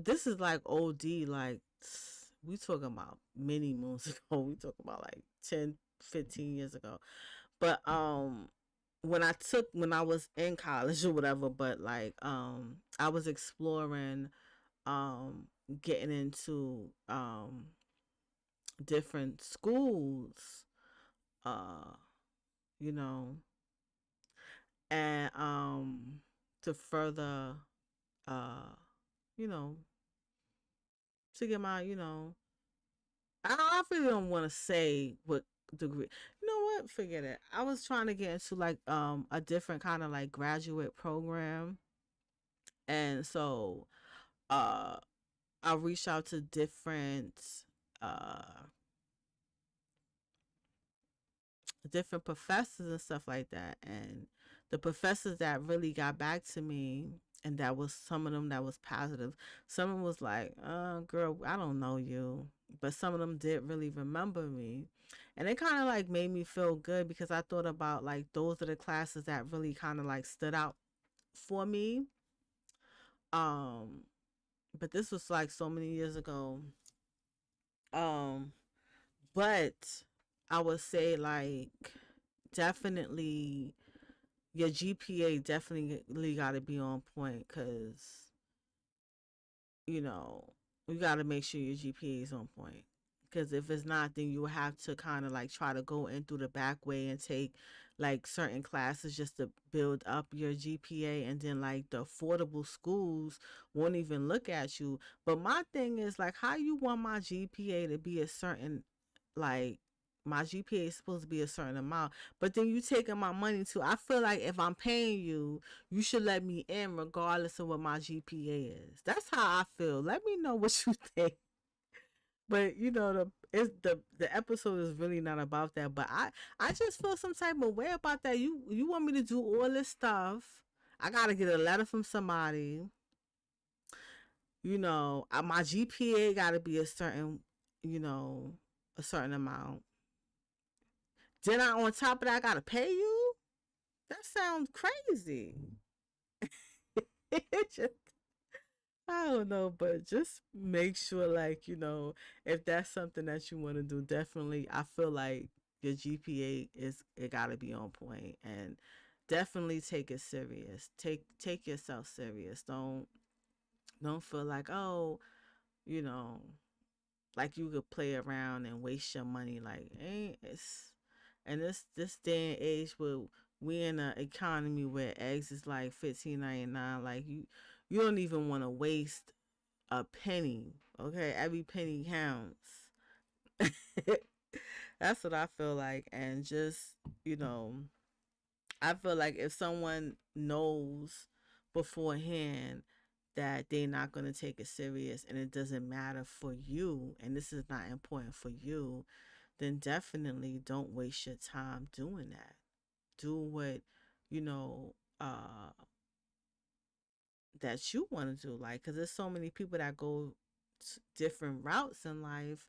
This is like OD, like we talking about many moons ago. We talking about like 10, 15 years ago. But when I was in college or whatever, but like I was exploring um getting into different schools, uh you know, and to further uh you know, to get my, I really don't want to say what degree. You know what? Forget it. I was trying to get into like a different kind of like graduate program, and so uh I reached out to uh different professors and stuff like that, and the professors that really got back to me, and that was some of them that was positive. Some of them was like, girl, I don't know you, but some of them did really remember me, and it kind of like made me feel good because I thought about like those are the classes that really kind of like stood out for me. um but this was like so many years ago. um but I would say like definitely your GPA definitely got to be on point, because you know you got to make sure your GPA is on point. Because if it's not, then you have to kind of like try to go in through the back way and take like certain classes just to build up your GPA, and then like the affordable schools won't even look at you. But my thing is like, how you want my GPA to be a certain, like, my GPA is supposed to be a certain amount, but then you taking my money too. I feel like if I'm paying you, you should let me in regardless of what my GPA is. That's how I feel. Let me know what you think. But the episode is really not about that. But I just feel some type of way about that. You want me to do all this stuff? I gotta get a letter from somebody. My GPA gotta be a certain, you know, a certain amount. Then on top of that, I gotta pay you. That sounds crazy. It just, I don't know, but just make sure, like, if that's something that you want to do, definitely, I feel like your GPA it gotta be on point, and definitely take it serious. Take yourself serious. Don't feel like, oh, you know, like you could play around and waste your money. Like, ain't it's and this day and age where we in an economy where eggs is like 15.99. Like you don't even want to waste a penny. Okay, every penny counts. That's what I feel like, and just you know, I feel like if someone knows beforehand that they're not going to take it serious and it doesn't matter for you and this is not important for you, then definitely don't waste your time doing that. Do what, you know, that you want to do. Like, because there's so many people that go different routes in life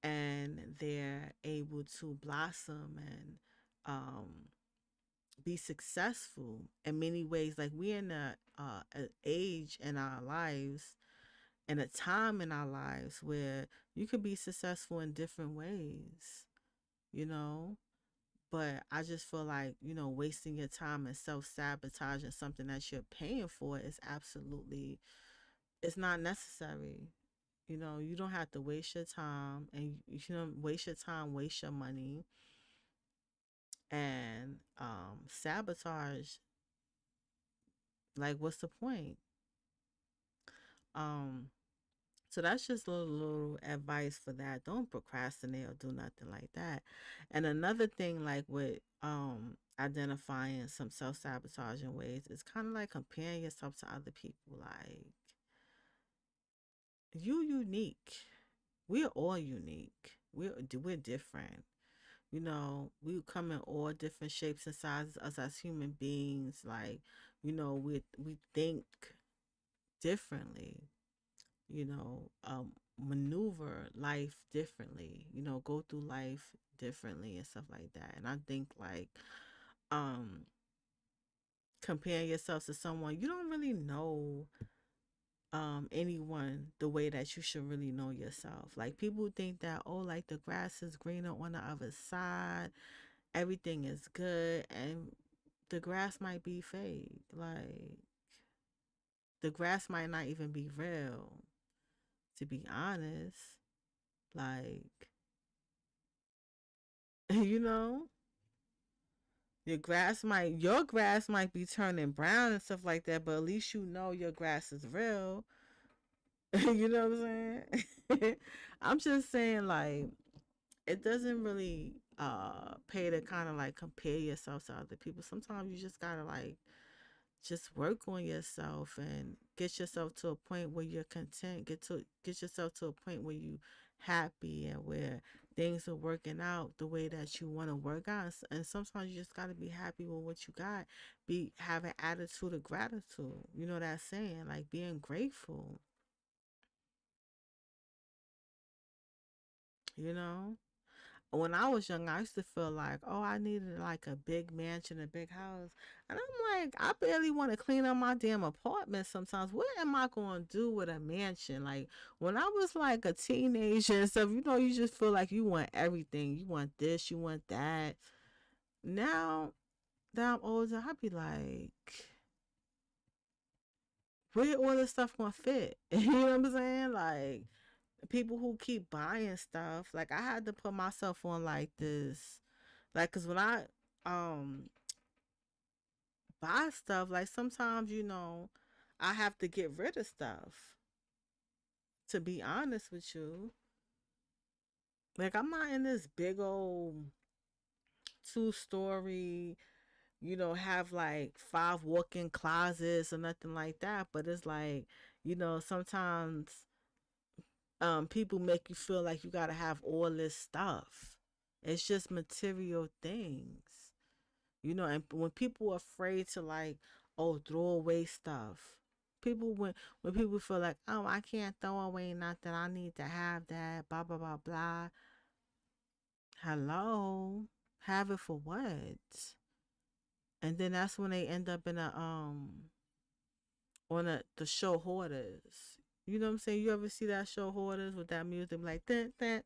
and they're able to blossom and be successful in many ways. Like, we're in an age in our lives and a time in our lives where you could be successful in different ways, you know? But I just feel like, wasting your time and self sabotaging something that you're paying for is absolutely, it's not necessary. You don't have to waste your time, and you shouldn't waste your time, waste your money, and sabotage. Like, what's the point? Um, so that's just a little advice for that. Don't procrastinate or do nothing like that. And another thing, like with identifying some self sabotaging ways, is kind of like comparing yourself to other people. Like, you unique. We're all unique. We're different. We come in all different shapes and sizes. Us as human beings, like, we think differently. Maneuver life differently, go through life differently and stuff like that. And I think like um comparing yourself to someone, you don't really know anyone the way that you should really know yourself. Like, people think that, oh, like the grass is greener on the other side, everything is good, and the grass might be fake. Like the grass might not even be real. To be honest, like you know, your grass might be turning brown and stuff like that, but at least you know your grass is real. You know what I'm saying? I'm just saying like it doesn't really pay to kind of like compare yourself to other people. Sometimes you just gotta like just work on yourself and get yourself to a point where you're content. Get yourself to a point where you happy and where things are working out the way that you want to work out. And sometimes you just gotta be happy with what you got. Have an attitude of gratitude. You know that saying, like being grateful. You know. When I was young, I used to feel like, oh, I needed like a big mansion, a big house. And I'm like, I barely want to clean up my damn apartment sometimes. What am I going to do with a mansion? Like, when I was like a teenager and stuff, you just feel like you want everything. You want this, you want that. Now that I'm older, I be like, where all this stuff going to fit? You know what I'm saying? Like, people who keep buying stuff, like, I had to put myself on like this. Like, cause when I um buy stuff, like sometimes I have to get rid of stuff. To be honest with you, like I'm not in this big old 2-story, have like 5 walk-in closets or nothing like that. But it's like, sometimes people make you feel like you gotta have all this stuff. It's just material things. And when people are afraid to like, oh, throw away stuff. When people feel like, oh, I can't throw away nothing, I need to have that, blah blah blah blah. Hello, have it for what? And then that's when they end up in a on the show Hoarders. You know what I'm saying? You ever see that show Hoarders with that music like that that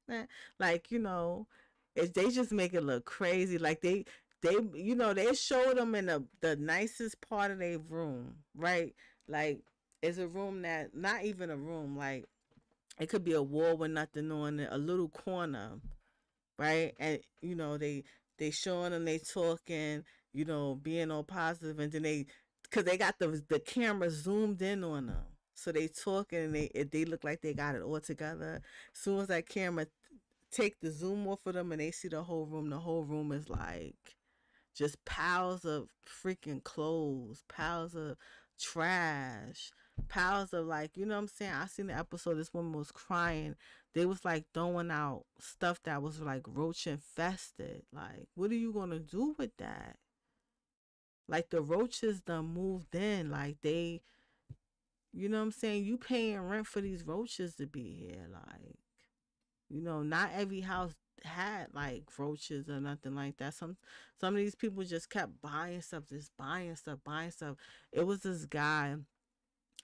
like if they just make it look crazy like they show them in the nicest part of their room, right? Like it's a room that not even a room, like it could be a wall with nothing on it, a little corner, right? And they showing them, they talking, being all positive, and then because they got the camera zoomed in on them, so they talking and they look like they got it all together. As soon as that camera take the zoom off of them and they see the whole room is like just piles of freaking clothes, piles of trash, piles of like, you know what I'm saying? I seen the episode, this woman was crying. They was like throwing out stuff that was like roach infested. Like, what are you gonna do with that? Like the roaches done moved in. Like you know what I'm saying? You paying rent for these roaches to be here. Like, not every house had like roaches or nothing like that. Some of these people just kept buying stuff, just buying stuff, buying stuff. It was this guy.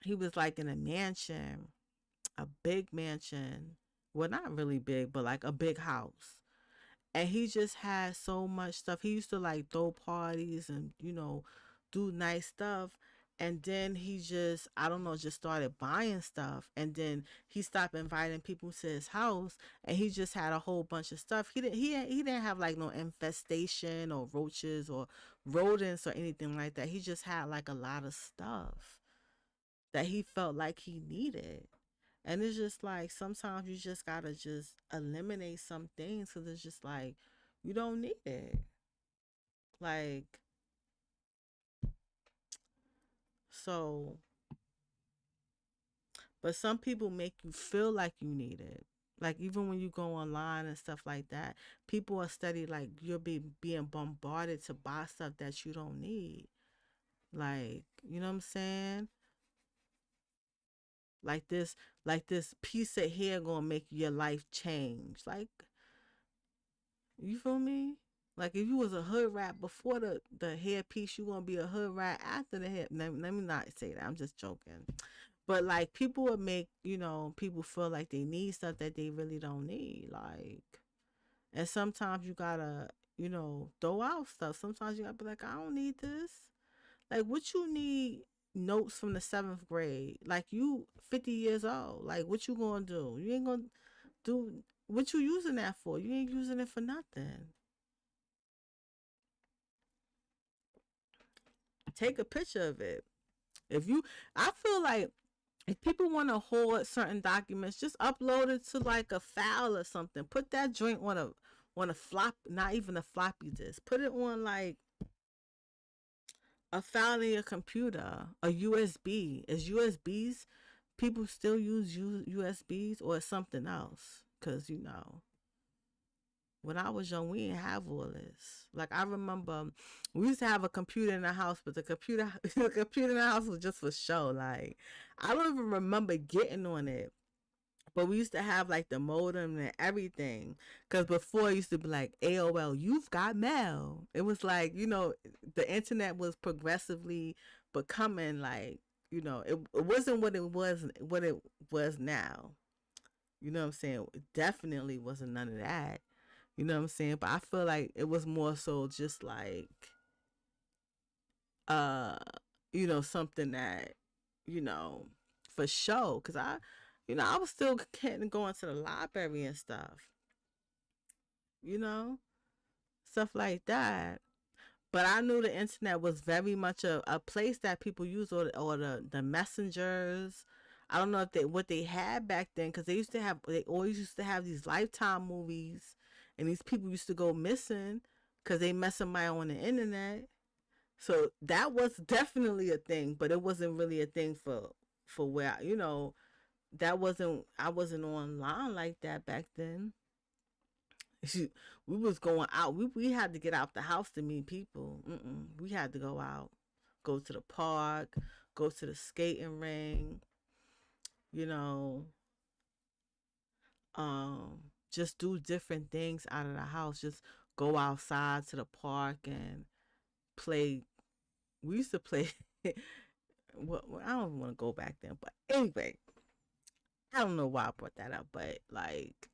He was like in a mansion, a big mansion. Well, not really big, but like a big house. And he just had so much stuff. He used to like throw parties and do nice stuff. And then he just, I don't know, just started buying stuff. And then he stopped inviting people to his house, and he just had a whole bunch of stuff. He didn't have like no infestation or roaches or rodents or anything like that. He just had like a lot of stuff that he felt like he needed. And it's just like sometimes you just gotta just eliminate some things because it's just like you don't need it. Like, so, but some people make you feel like you need it. Like even when you go online and stuff like that, people are steady like you're being bombarded to buy stuff that you don't need. Like, you know what I'm saying? Like this piece of hair gonna make your life change. Like, you feel me? Like if you was a hood rat before the hair piece, you gonna be a hood rat after the hair. Let me not say that. I'm just joking. But like people would make people feel like they need stuff that they really don't need. Like, and sometimes you gotta throw out stuff. Sometimes you gotta be like, I don't need this. Like, what you need notes from the seventh grade? Like, you 50 years old. Like, what you gonna do? You ain't gonna do what you using that for. You ain't using it for nothing. Take a picture of it. If you, I feel like if people want to hoard certain documents, just upload it to like a file or something. Put that joint on a flop, not even a floppy disk. Put it on like a file in your computer, a USB. Is USBs, people still use USBs or something else? Because, when I was young, we didn't have all this. Like, I remember we used to have a computer in the house, but the computer, the computer in the house was just for show. Like, I don't even remember getting on it. But we used to have like the modem and everything. Because before it used to be like AOL, you've got mail. It was like, the internet was progressively becoming like, it wasn't what it was now. You know what I'm saying? It definitely wasn't none of that. You know what I'm saying? But I feel like it was more so just like uh something that, you know, for show. Cause I was still getting going to the library and stuff, you know, stuff like that. But I knew the internet was very much a place that people use, or the messengers. I don't know if they what they had back then, because they always used to have these Lifetime movies, and these people used to go missing because they met somebody on the internet. So that was definitely a thing, but it wasn't really a thing for where that wasn't I wasn't online like that back then. We was going out. We had to get out the house to meet people. We had to go out, go to the park, go to the skating ring. You know, just do different things out of the house. Just go outside to the park and play. We used to play. Well, I don't want to go back then, but anyway, I don't know why I brought that up, but like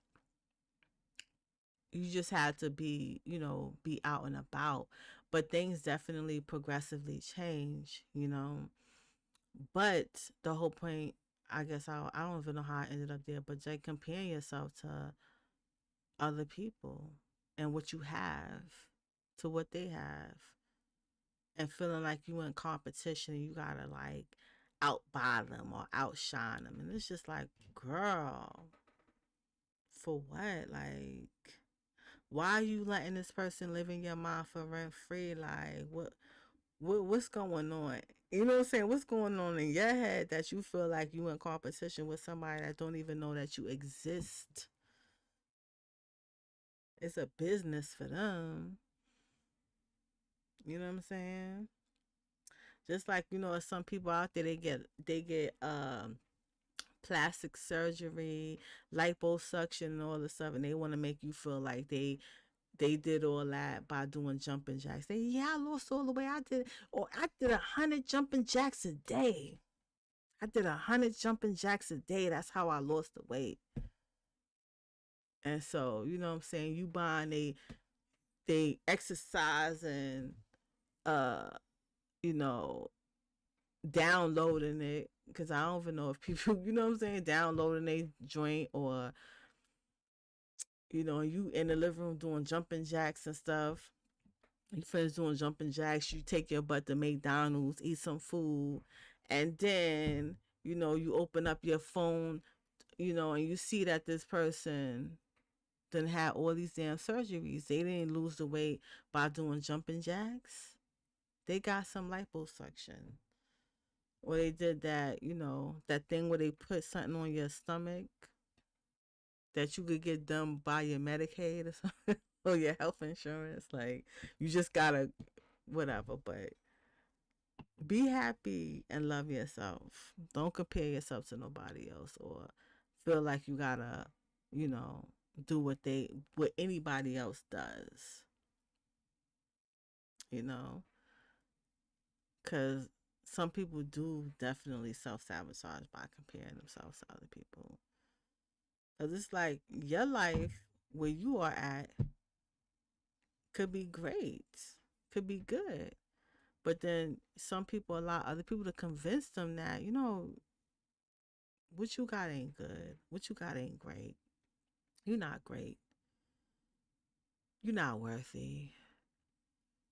you just had to be out and about. But things definitely progressively change. But the whole point, I guess, I don't even know how I ended up there, but just comparing yourself to other people and what you have to what they have, and feeling like you in competition and you gotta like outbuy them or outshine them. And it's just like, girl, for what? Like, why are you letting this person live in your mind for rent free? Like, what's going on? You know what I'm saying? What's going on in your head that you feel like you in competition with somebody that don't even know that you exist? It's a business for them. You know what I'm saying? Just like, some people out there, they get plastic surgery, liposuction, and all this stuff, and they want to make you feel like they did all that by doing jumping jacks. They, yeah, I lost all the weight. I did 100 jumping jacks a day. I did 100 jumping jacks a day. That's how I lost the weight. And so, you know what I'm saying? You buying they exercise and uh, you know, downloading it, because I don't even know if people, you know what I'm saying, downloading a joint, or you in the living room doing jumping jacks and stuff. You finish doing jumping jacks, you take your butt to McDonald's, eat some food, and then you open up your phone, and you see that this person then had all these damn surgeries. They didn't lose the weight by doing jumping jacks. They got some liposuction. Or they did that, that thing where they put something on your stomach that you could get done by your Medicaid or something, or your health insurance. Like, you just gotta, whatever, but be happy and love yourself. Don't compare yourself to nobody else, or feel like you gotta, you know, do what anybody else does, you know, because some people do definitely self sabotage by comparing themselves to other people. Because it's like your life, where you are at, could be great, could be good. But then some people allow other people to convince them that, what you got ain't good. What you got ain't great. You're not great. You're not worthy.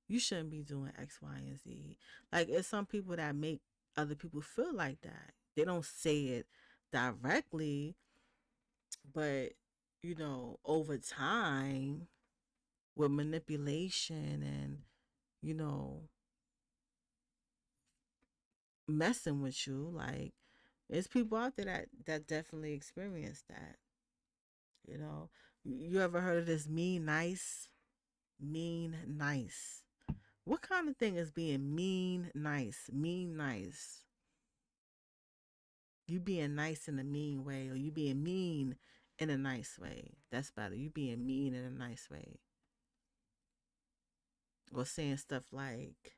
You shouldn't be doing X, Y, and Z. Like, it's some people that make other people feel like that. They don't say it directly, but, over time, with manipulation and, you know, messing with you, like, there's people out there that definitely experience that. You know, you ever heard of this mean nice? Mean nice. What kind of thing is being mean nice? Mean nice. You being nice in a mean way, or you being mean in a nice way. That's better. You being mean in a nice way. Or saying stuff like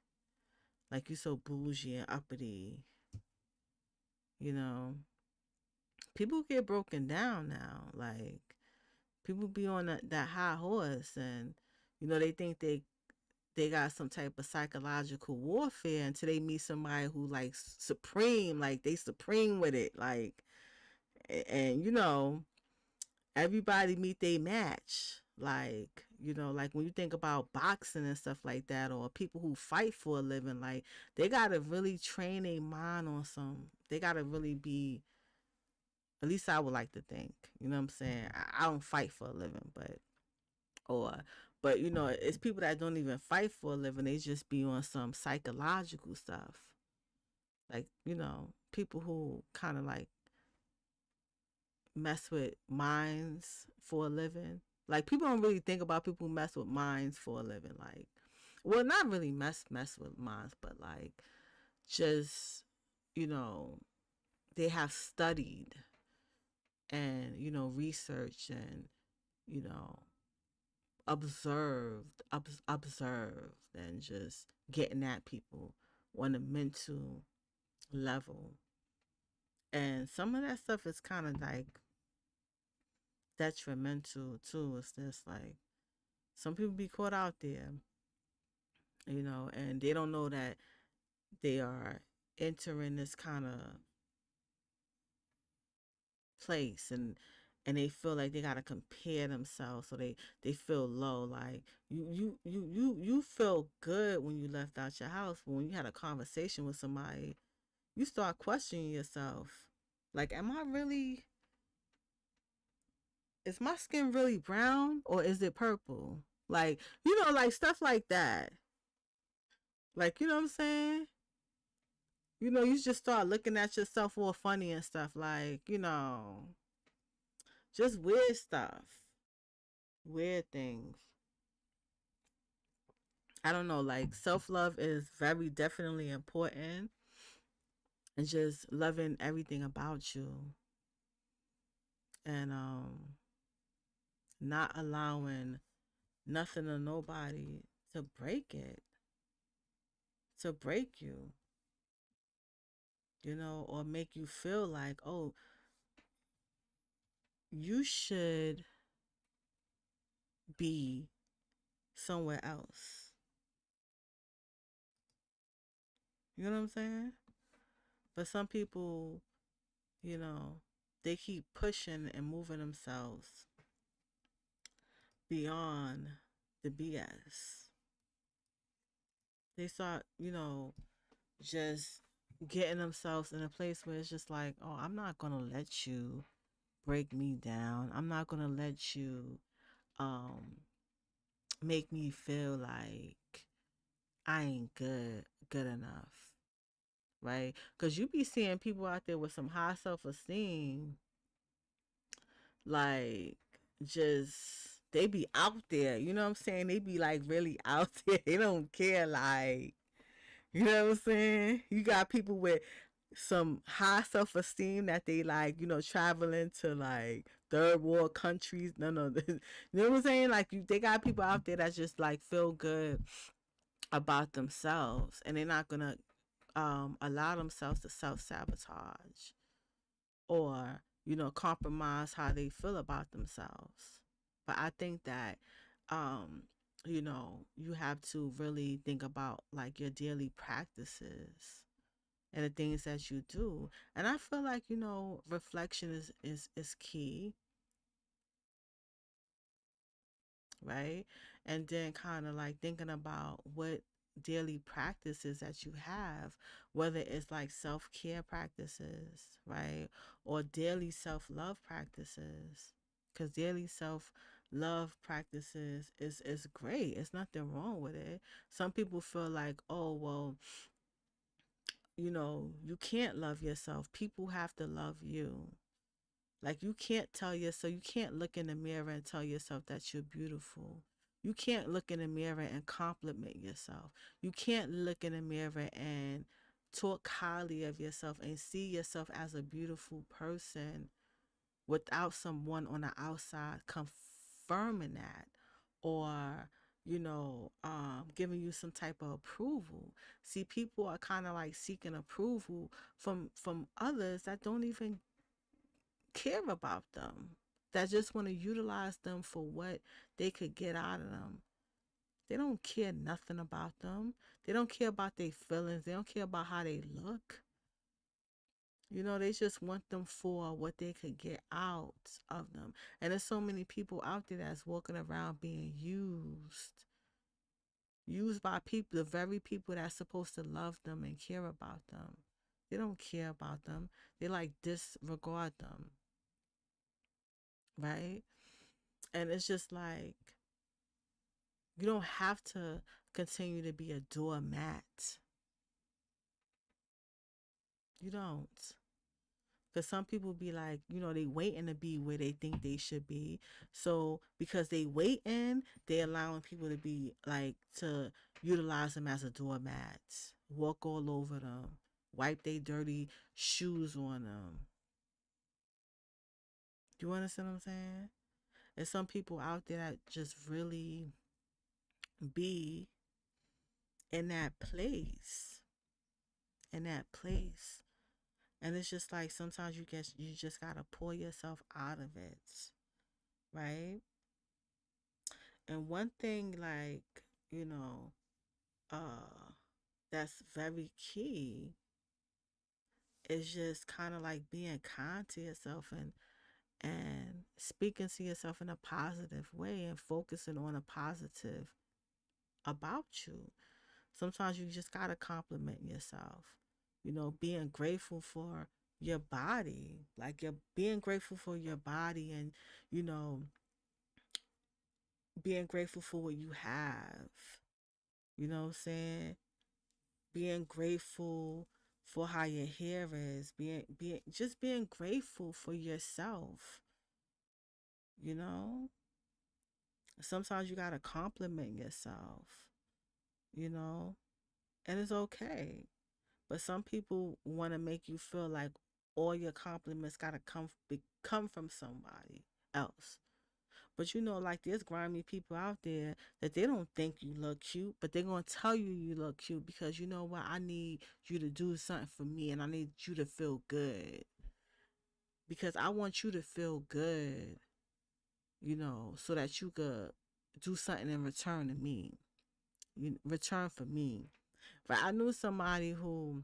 you so bougie and uppity. You know, people get broken down now. Like, people be on that high horse, and they think they got some type of psychological warfare until they meet somebody who like supreme, like they supreme with it, like, and everybody meet they match. Like, like when you think about boxing and stuff like that, or people who fight for a living, like, they gotta really train their mind on some. They gotta really be. At least I would like to think. You know what I'm saying? I don't fight for a living, or but it's people that don't even fight for a living. They just be on some psychological stuff. Like, people who kind of like mess with minds for a living. Like, people don't really think about people who mess with minds for a living. Like, well, not really mess with minds, but like, just, you know they have studied and researched and you know observed and just getting at people on a mental level. And some of that stuff is kind of like detrimental too. It's just like some people be caught out there, and they don't know that they are entering this kind of place, and they feel like they gotta compare themselves, so they feel low. Like, you feel good when you left out your house, but when you had a conversation with somebody, you start questioning yourself. Like, am I really? Is my skin really brown or is it purple? Like, like stuff like that. Like, you know what I'm saying? You just start looking at yourself all funny and stuff. Like, just weird stuff, weird things. I don't know, like, self love is very definitely important, and just loving everything about you, and not allowing nothing or nobody to break it, to break you, or make you feel like, oh, you should be somewhere else. You know what I'm saying? But some people, you know, they keep pushing and moving themselves beyond the BS. They start, just getting themselves in a place where it's just like, oh, I'm not going to let you break me down. I'm not going to let you um make me feel like I ain't good enough, right? Because you be seeing people out there with some high self-esteem, like, just they be out there, you know what I'm saying? They be like really out there. They don't care, like, you know what I'm saying? You got people with some high self esteem that they like, traveling to like third world countries. No, no, you know what I'm saying? Like, they got people out there that just like feel good about themselves, and they're not gonna allow themselves to self sabotage or compromise how they feel about themselves. But I think that um you have to really think about like your daily practices and the things that you do. And I feel like, reflection is key, right? And then kind of like thinking about what daily practices that you have, whether it's like self-care practices, right? Or daily self-love practices. Cuz daily self-love practices is great. It's nothing wrong with it. Some people feel like, "Oh, well, you can't love yourself. People have to love you." Like you can't tell yourself, you can't look in the mirror and tell yourself that you're beautiful. You can't look in the mirror and compliment yourself. You can't look in the mirror and talk highly of yourself and see yourself as a beautiful person without someone on the outside confirming that, or giving you some type of approval. See, people are kind of like seeking approval from others that don't even care about them, that just want to utilize them for what they could get out of them. They don't care nothing about them. They don't care about their feelings. They don't care about how they look. They just want them for what they could get out of them. And there's so many people out there that's walking around being used by people, the very people that's supposed to love them and care about them. They don't care about them. They like disregard them, right? And it's just like, you don't have to continue to be a doormat. You don't. Because some people be like, they waiting to be where they think they should be. So because they waiting, they allowing people to be like, to utilize them as a doormat, walk all over them, wipe their dirty shoes on them. Do you understand what I'm saying? There's some people out there that just really be in that place, in that place. And it's just like sometimes you just gotta pull yourself out of it, right? And one thing like, you know, uh that's very key is just kind of like being kind to yourself, and speaking to yourself in a positive way and focusing on a positive about you. Sometimes you just gotta compliment yourself. Being grateful for your body, like you're being grateful for your body, and you know, being grateful for what you have. You know what I'm saying? Being grateful for how your hair is, being grateful for yourself, you know? Sometimes you gotta compliment yourself, you know, and it's okay. But some people want to make you feel like all your compliments gotta come from somebody else. But like there's grimy people out there that they don't think you look cute, but they're gonna tell you look cute because you know what? I need you to do something for me, and I need you to feel good because I want you to feel good, so that you could do something in return to me, return for me. But I knew somebody who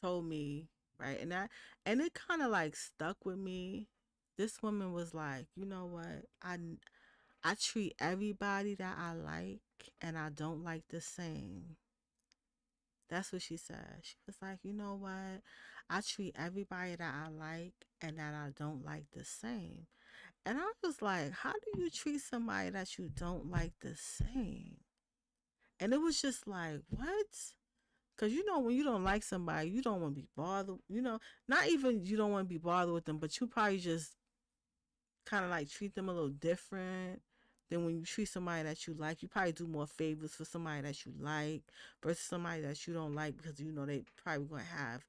told me, right, and it kind of like stuck with me. This woman was like, you know what, I treat everybody that I like and I don't like the same. That's what she said. She was like, you know what, I treat everybody that I like and that I don't like the same. And I was like, how do you treat somebody that you don't like the same? And it was just like, what? Because when you don't like somebody, you don't want to be bothered. Not even you don't want to be bothered with them, but you probably just kind of like treat them a little different than when you treat somebody that you like. You probably do more favors for somebody that you like versus somebody that you don't like because they probably going to have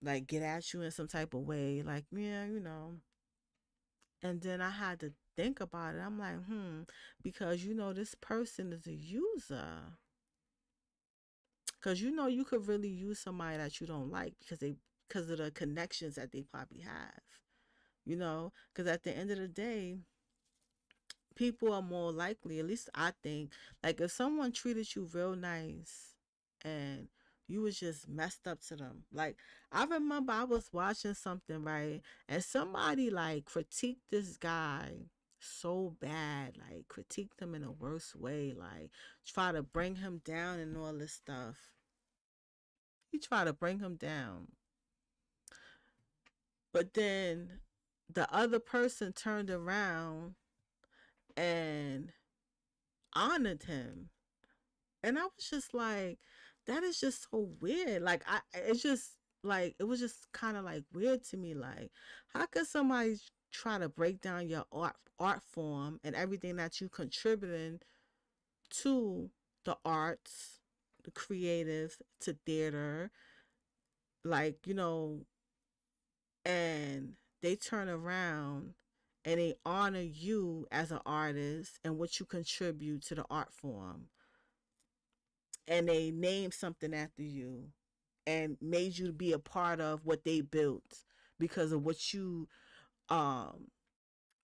like get at you in some type of way. Like, yeah. And then I had to think about it. I'm like, because this person is a user. Because you could really use somebody that you don't like because of the connections that they probably have. Because at the end of the day, people are more likely, at least I think, like if someone treated you real nice and you was just messed up to them. Like I remember I was watching something, right? And somebody like critiqued this guy so bad, like critiqued him in a worse way, like try to bring him down and all this stuff. He tried to bring him down. But then the other person turned around and honored him. And I was just like, that is just so weird. Like it's just like it was just kind of like weird to me. Like, how could somebody try to break down your art form and everything that you contributing to the arts, the creatives, to theater, like, and they turn around and they honor you as an artist and what you contribute to the art form, and they name something after you and made you to be a part of what they built because of what you um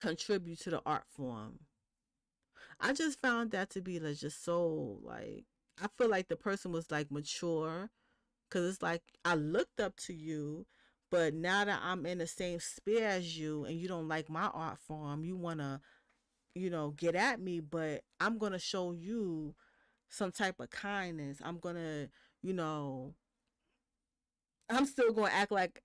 contribute to the art form. I just found that to be like just so like, I feel like the person was like mature, because it's like I looked up to you, but now that I'm in the same sphere as you and you don't like my art form, you want to, get at me, but I'm going to show you some type of kindness. I'm going to, you know, I'm still going to act like,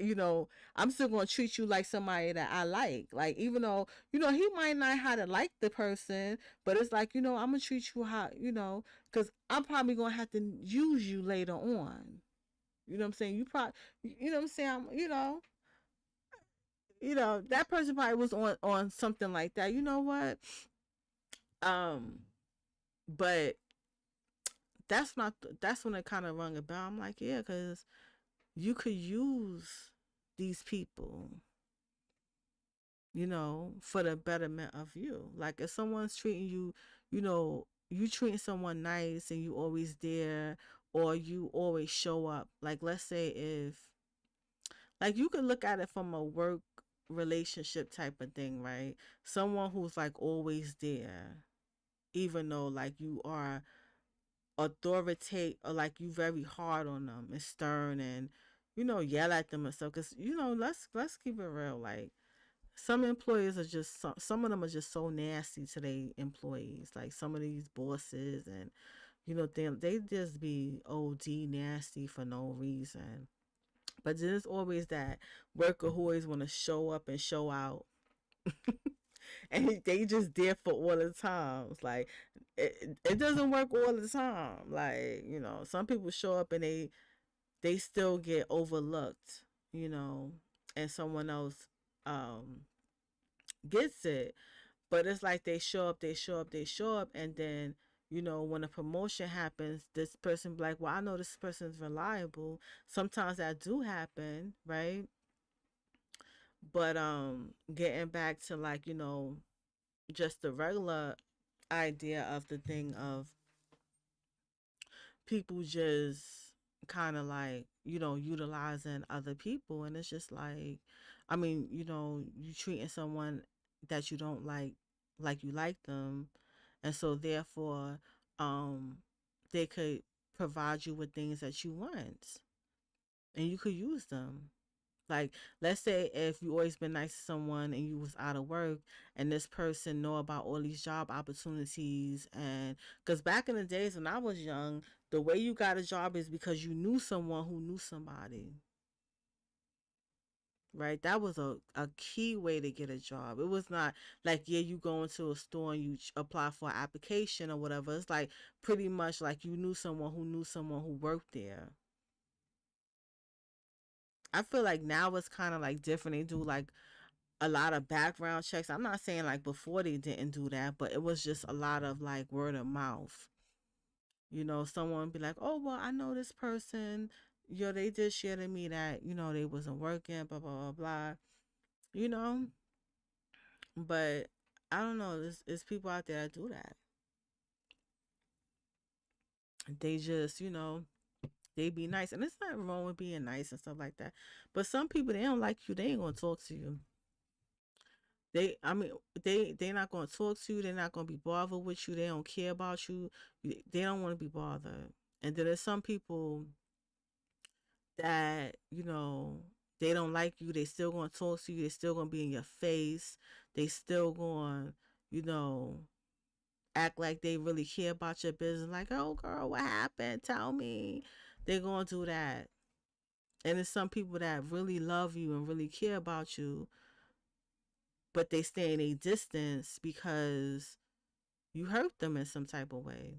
I'm still going to treat you like somebody that I like. Like, even though, he might not have to like the person, but it's like, I'm going to treat you how, because I'm probably going to have to use you later on. You know what I'm saying? You probably, you know what I'm saying? That person probably was on something like that. You know what? Um, but that's not. That's when it kind of rung a bell. I'm like, yeah, because you could use these people, for the betterment of you. Like if someone's treating you, you treating someone nice and you always there, or you always show up. Like let's say if, like, you could look at it from a work relationship type of thing, right? Someone who's like always there, even though like you are authoritative, or like you very hard on them and stern, and yell at them and stuff. Because let's keep it real. Like some employers are just some of them are just so nasty to their employees. Like some of these bosses, and they just be OD nasty for no reason. But there's always that worker who always want to show up and show out, and they just there for all the times. Like it doesn't work all the time. Like some people show up and they still get overlooked, you know, and someone else um gets it. But it's like they show up, they show up, they show up, and then when a promotion happens, this person be like, well, I know this person's reliable. Sometimes that do happen, right? But getting back to like, just the regular idea of the thing of people just kind of like, utilizing other people, and it's just like, I mean, you treating someone that you don't like you like them, and so therefore they could provide you with things that you want, and you could use them. Like, let's say if you always been nice to someone and you was out of work, and this person know about all these job opportunities, and because back in the days when I was young, the way you got a job is because you knew someone who knew somebody, right? That was a key way to get a job. It was not like, yeah, you go into a store and you apply for an application or whatever. It's like pretty much like you knew someone who knew someone who worked there. I feel like now it's kind of like different. They do like a lot of background checks. I'm not saying like before they didn't do that, but it was just a lot of like word of mouth. Someone be like, "Oh, well, I know this person. They did share to me that they wasn't working, blah blah blah blah." You know, but I don't know. There's people out there that do that. They just, they be nice, and it's not wrong with being nice and stuff like that. But some people, they don't like you. They ain't gonna talk to you. They're not going to talk to you. They're not going to be bothered with you. They don't care about you. They don't want to be bothered. And then there's some people that, they don't like you. They still going to talk to you. They still going to be in your face. They still going, you know, act like they really care about your business. Like, oh girl, what happened? Tell me. They're going to do that. And there's some people that really love you and really care about you, but they stay in a distance because you hurt them in some type of way,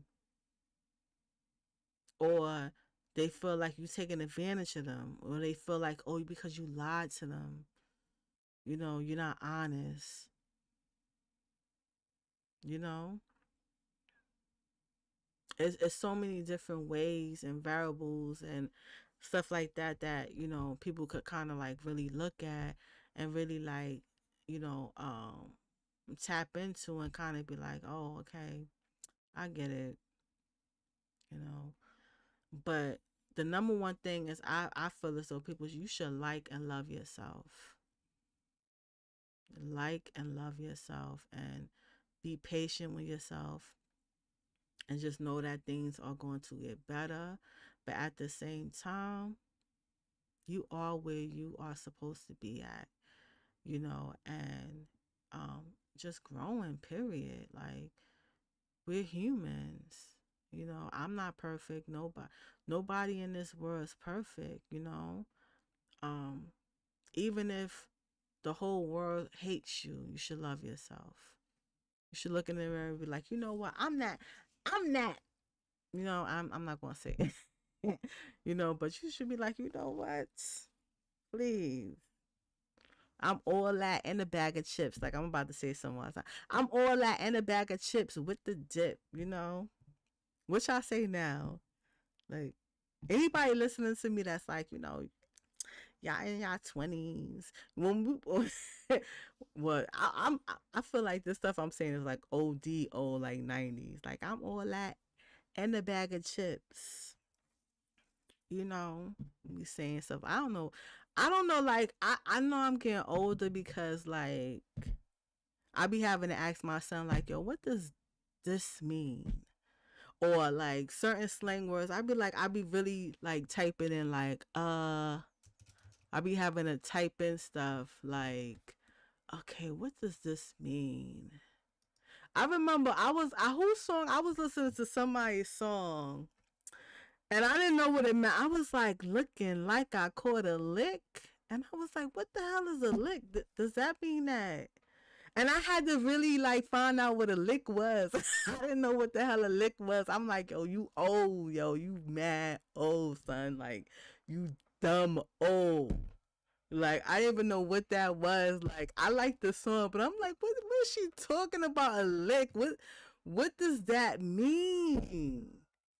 or they feel like you taking advantage of them, or they feel like, oh, because you lied to them, you're not honest, you know it's so many different ways and variables and stuff like that people could kind of like really look at and really like, you know um tap into and kind of be like, oh, okay, I get it, you know but the number one thing is, I feel as though people, you should like and love yourself. Like and love yourself, and be patient with yourself, and just know that things are going to get better. But at the same time, you are where you are supposed to be at, and just growing, period. Like, we're humans. I'm not perfect. Nobody in this world is perfect, Um, Even if the whole world hates you, you should love yourself. You should look in the mirror and be like, you know what, I'm not. I'm not gonna say it. But you should be like, you know what? Please. I'm all that and a bag of chips. Like, I'm about to say something else. I'm all that and a bag of chips with the dip. What y'all say now? Like, anybody listening to me that's like, y'all in y'all 20s. When we, what I feel like this stuff I'm saying is like old like 90s. Like, I'm all that and a bag of chips. Me saying stuff. I don't know. I don't know. Like, I know I'm getting older because like I be having to ask my son like, yo, what does this mean? Or like certain slang words. I be really like typing in like I be having to type in stuff like, okay, what does this mean? I remember whose song I was listening to, somebody's song, and I didn't know what it meant. I was like looking like I caught a lick, and I was like, what the hell is a lick? Does that mean that? And I had to really like find out what a lick was. I didn't know what the hell a lick was. I'm like, yo, you old, yo, you mad old, son. Like, you dumb old. Like, I didn't even know what that was. Like, I like the song, but I'm like, what is she talking about? A lick? What does that mean?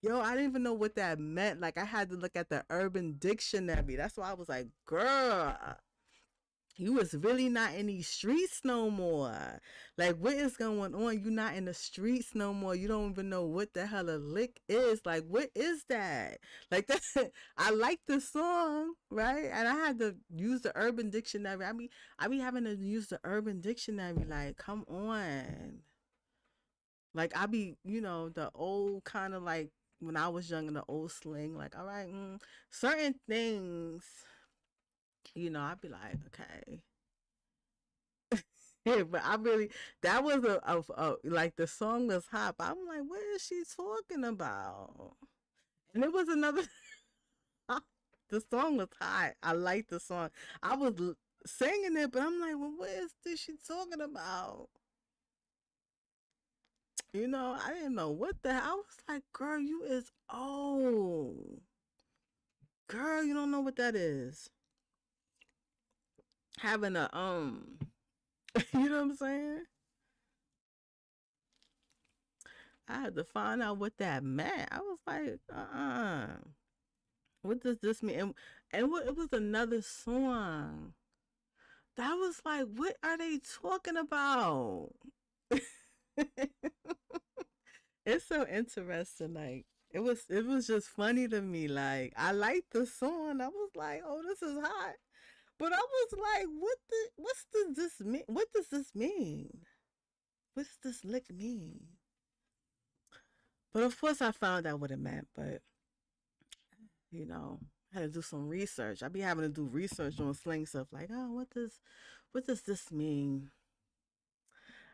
Yo, I didn't even know what that meant. Like, I had to look at the Urban Dictionary. That's why I was like, girl, you was really not in these streets no more. Like, what is going on? You not in the streets no more. You don't even know what the hell a lick is. Like, what is that? Like, that. I like the song, right? And I had to use the Urban Dictionary. I be having to use the Urban Dictionary. Like, come on. Like, I be, the old kind of like when I was young in the old slang. Like, all right, certain things, I'd be like, okay. Yeah, but I really, that was like the song was hot, but I'm like, what is she talking about? And it was another, the song was hot. I liked the song. I was singing it, but I'm like, well, what is this she talking about? I didn't know what the hell. I was like, girl, you is old. Girl, you don't know what that is. Having a, you know what I'm saying? I had to find out what that meant. I was like, what does this mean? And what, it was another song. That was like, what are they talking about? It's so interesting. Like, it was just funny to me. Like, I liked the song. I was like, oh, this is hot. But I was like, what's this mean? What does this mean? What does this lick mean? But of course I found out what it meant, but you know, I had to do some research. I be having to do research on slang stuff like, oh, what does this mean?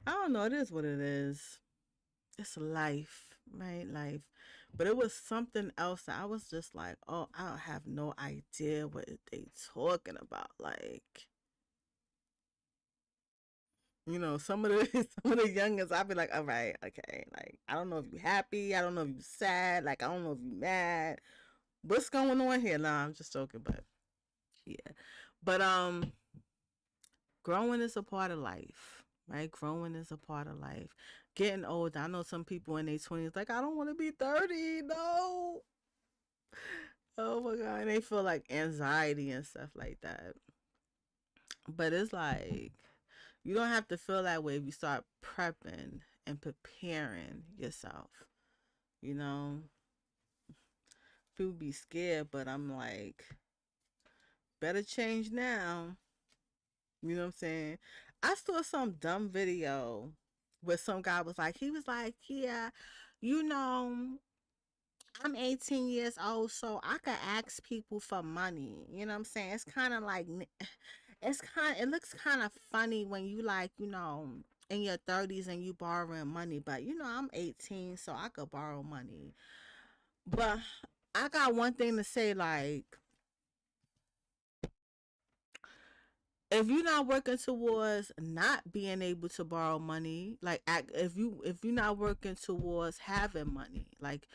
I don't know, it is what it is. It's life, right? Life. But it was something else that I was just like, oh, I have no idea what they talking about. Like, some of the some of the youngest, I'd be like, all right, okay, like I don't know if you happy, I don't know if you sad, like I don't know if you mad. What's going on here? Nah, I'm just joking, but yeah. But growing is a part of life, right? Growing is a part of life. Getting old, I know some people in their 20s like, I don't want to be 30. No. Oh my god, and they feel like anxiety and stuff like that. But it's like you don't have to feel that way if you start prepping and preparing yourself. You know, people be scared, but I'm like, better change now. You know what I'm saying? I saw some dumb video where some guy was like, yeah, you know, I'm 18 years old, so I could ask people for money. You know what I'm saying? It's kind of like, it looks kind of funny when you like, in your 30s and you borrowing money, but I'm 18, so I could borrow money. But I got one thing to say, like, if you're not working towards not being able to borrow money, like if you're not working towards having money, like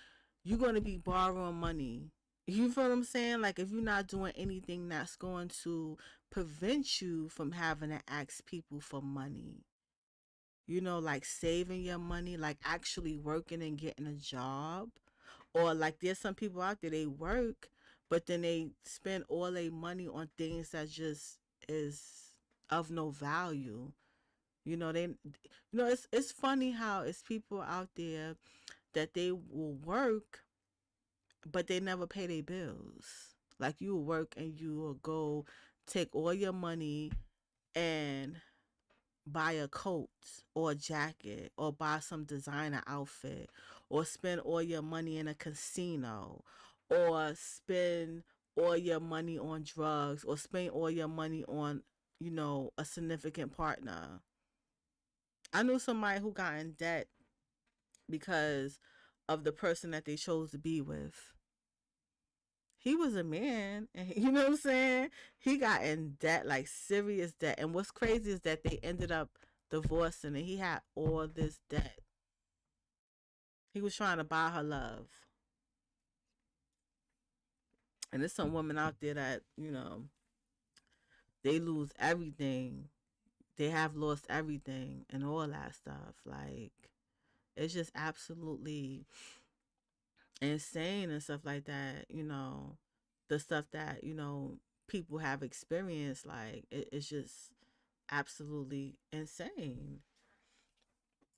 you're gonna be borrowing money. You feel what I'm saying? Like if you're not doing anything that's going to prevent you from having to ask people for money. Like saving your money, like actually working and getting a job. Or like there's some people out there they work, but then they spend all their money on things that just is of no value. It's funny how it's people out there that they will work, but they never pay their bills. Like you will work and you will go take all your money and buy a coat or a jacket or buy some designer outfit or spend all your money in a casino or spend all your money on drugs or spend all your money on a significant partner. I knew somebody who got in debt because of the person that they chose to be with. He was a man, and you know what I'm saying? He got in debt, like serious debt. And what's crazy is that they ended up divorcing, and he had all this debt. He was trying to buy her love. And there's some women out there that, they lose everything. They have lost everything and all that stuff. Like, it's just absolutely insane and stuff like that. The stuff that, people have experienced, like, it's just absolutely insane.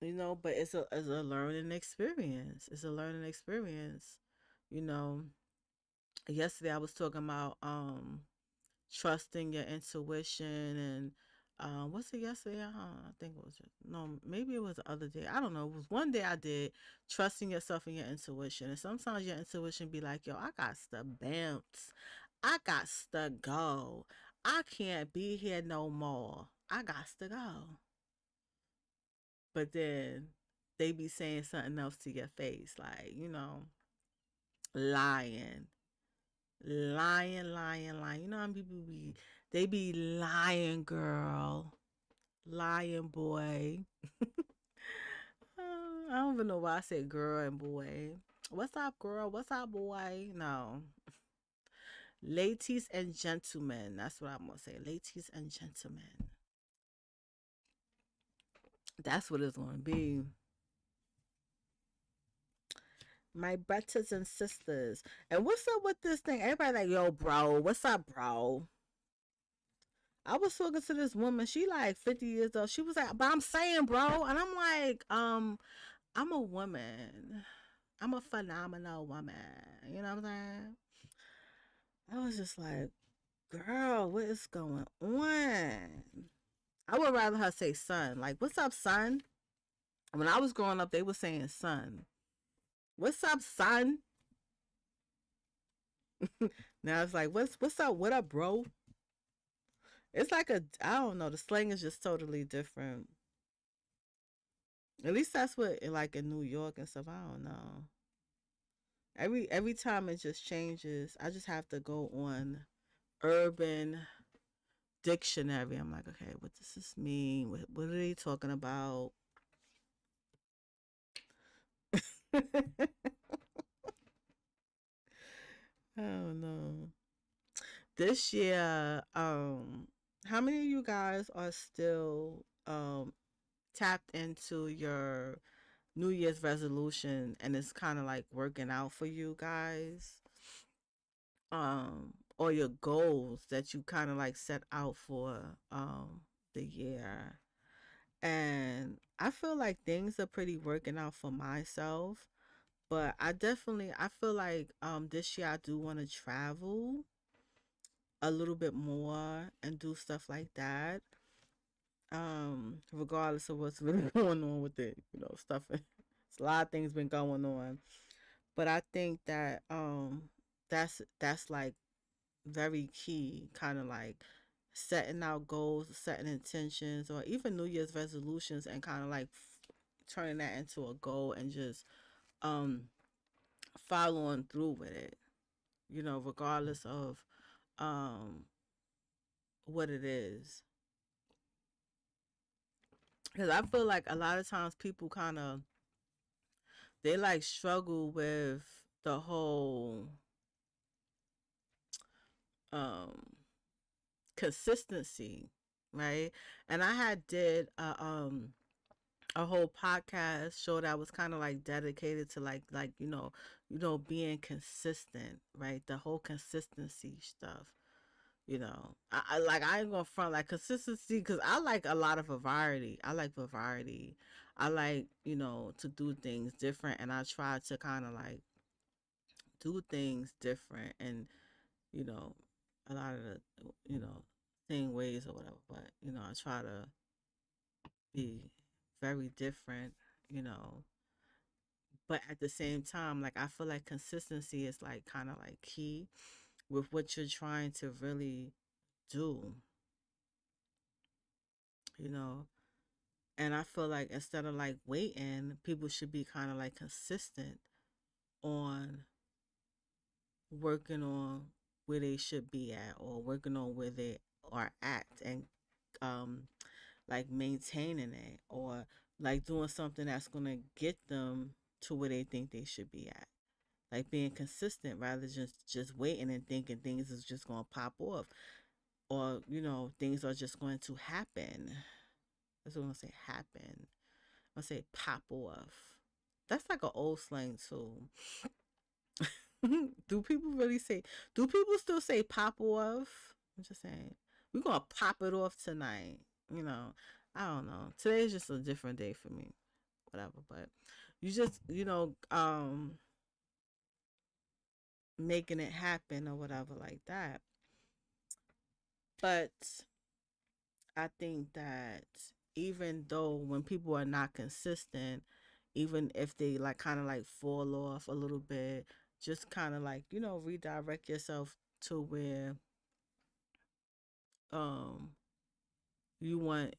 But it's a learning experience. It's a learning experience. You know, yesterday I was talking about trusting your intuition and what's it yesterday? I think it was no, maybe it was the other day. I don't know. It was one day I did trusting yourself and your intuition. And sometimes your intuition be like, yo, I got to bounce. I got to go. I can't be here no more. I got to go. But then they be saying something else to your face, like, lying. Lying, lying, lying. You know how people they be lying, girl. Lying, boy. I don't even know why I said girl and boy. What's up, girl? What's up, boy? No. Ladies and gentlemen. That's what I'm going to say. Ladies and gentlemen. That's what it's going to be. My brothers and sisters. And what's up with this thing? Everybody like, yo, bro, what's up, bro? I was talking to this woman. She like 50 years old. She was like, but I'm saying, bro. And I'm like, I'm a woman. I'm a phenomenal woman. You know what I'm saying? I was just like, Girl, what is going on? I would rather her say son. Like, what's up, son? When I was growing up, they were saying son. What's up, son? Now it's like, what's up? What up, bro? It's like I don't know. The slang is just totally different. At least that's what like in New York and stuff. I don't know. Every time it just changes. I just have to go on Urban Dictionary. I'm like, okay, what does this mean? What are they talking about? I don't know. This year, how many of you guys are still tapped into your New Year's resolution and it's kind of like working out for you guys? Or your goals that you kind of like set out for the year. And I feel like things are pretty working out for myself, but I feel like this year I do want to travel a little bit more and do stuff like that. Regardless of what's really going on with it, stuff. It's a lot of things been going on, but I think that that's like very key, kind of like setting out goals, setting intentions, or even New Year's resolutions, and kind of like turning that into a goal and just um following through with it. Regardless of um what it is, because I feel like a lot of times people kind of they like struggle with the whole um consistency, right? And I had did a whole podcast show that was kind of like dedicated to like being consistent, right? The whole consistency stuff. I ain't gonna front like consistency because I like a lot of variety. I like variety. I like to do things different, and I try to kind of like do things different, and you know a lot of the same ways or whatever. But I try to be very different. You know, but at the same time, like I feel like consistency is like kind of like key with what you're trying to really do. You know, and I feel like instead of like waiting, people should be kind of like consistent on working on where they should be at or working on where they are at and um like maintaining it or like doing something that's going to get them to where they think they should be at. Like being consistent rather than just waiting and thinking things is just going to pop off or things are just going to happen. That's what I'm going to say, happen. I say pop off. That's like an old slang too. do people really say? Do people still say pop off? I'm just saying. We're gonna pop it off tonight. You know, I don't know. Today's just a different day for me. Whatever, but you just making it happen or whatever like that. But I think that even though when people are not consistent, even if they like kind of like fall off a little bit, just kind of like, redirect yourself to where um you want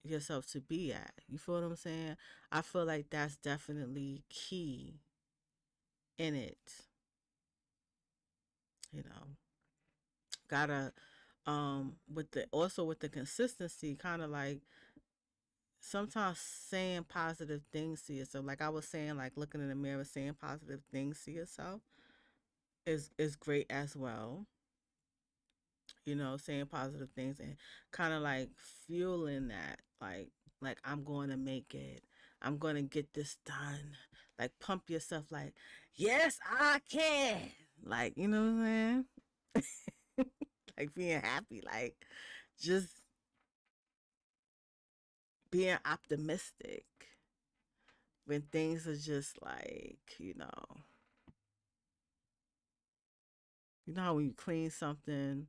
yourself to be at. You feel what I'm saying? I feel like that's definitely key in it, you know. Gotta with the also with the consistency kind of like sometimes saying positive things to yourself. Like I was saying, like looking in the mirror, saying positive things to yourself is great as well. Saying positive things and kind of like fueling that, like I'm going to make it. I'm going to get this done. Like pump yourself, like yes, I can. Like you know what I'm saying? Like being happy, like just being optimistic when things are just like you know how when you clean something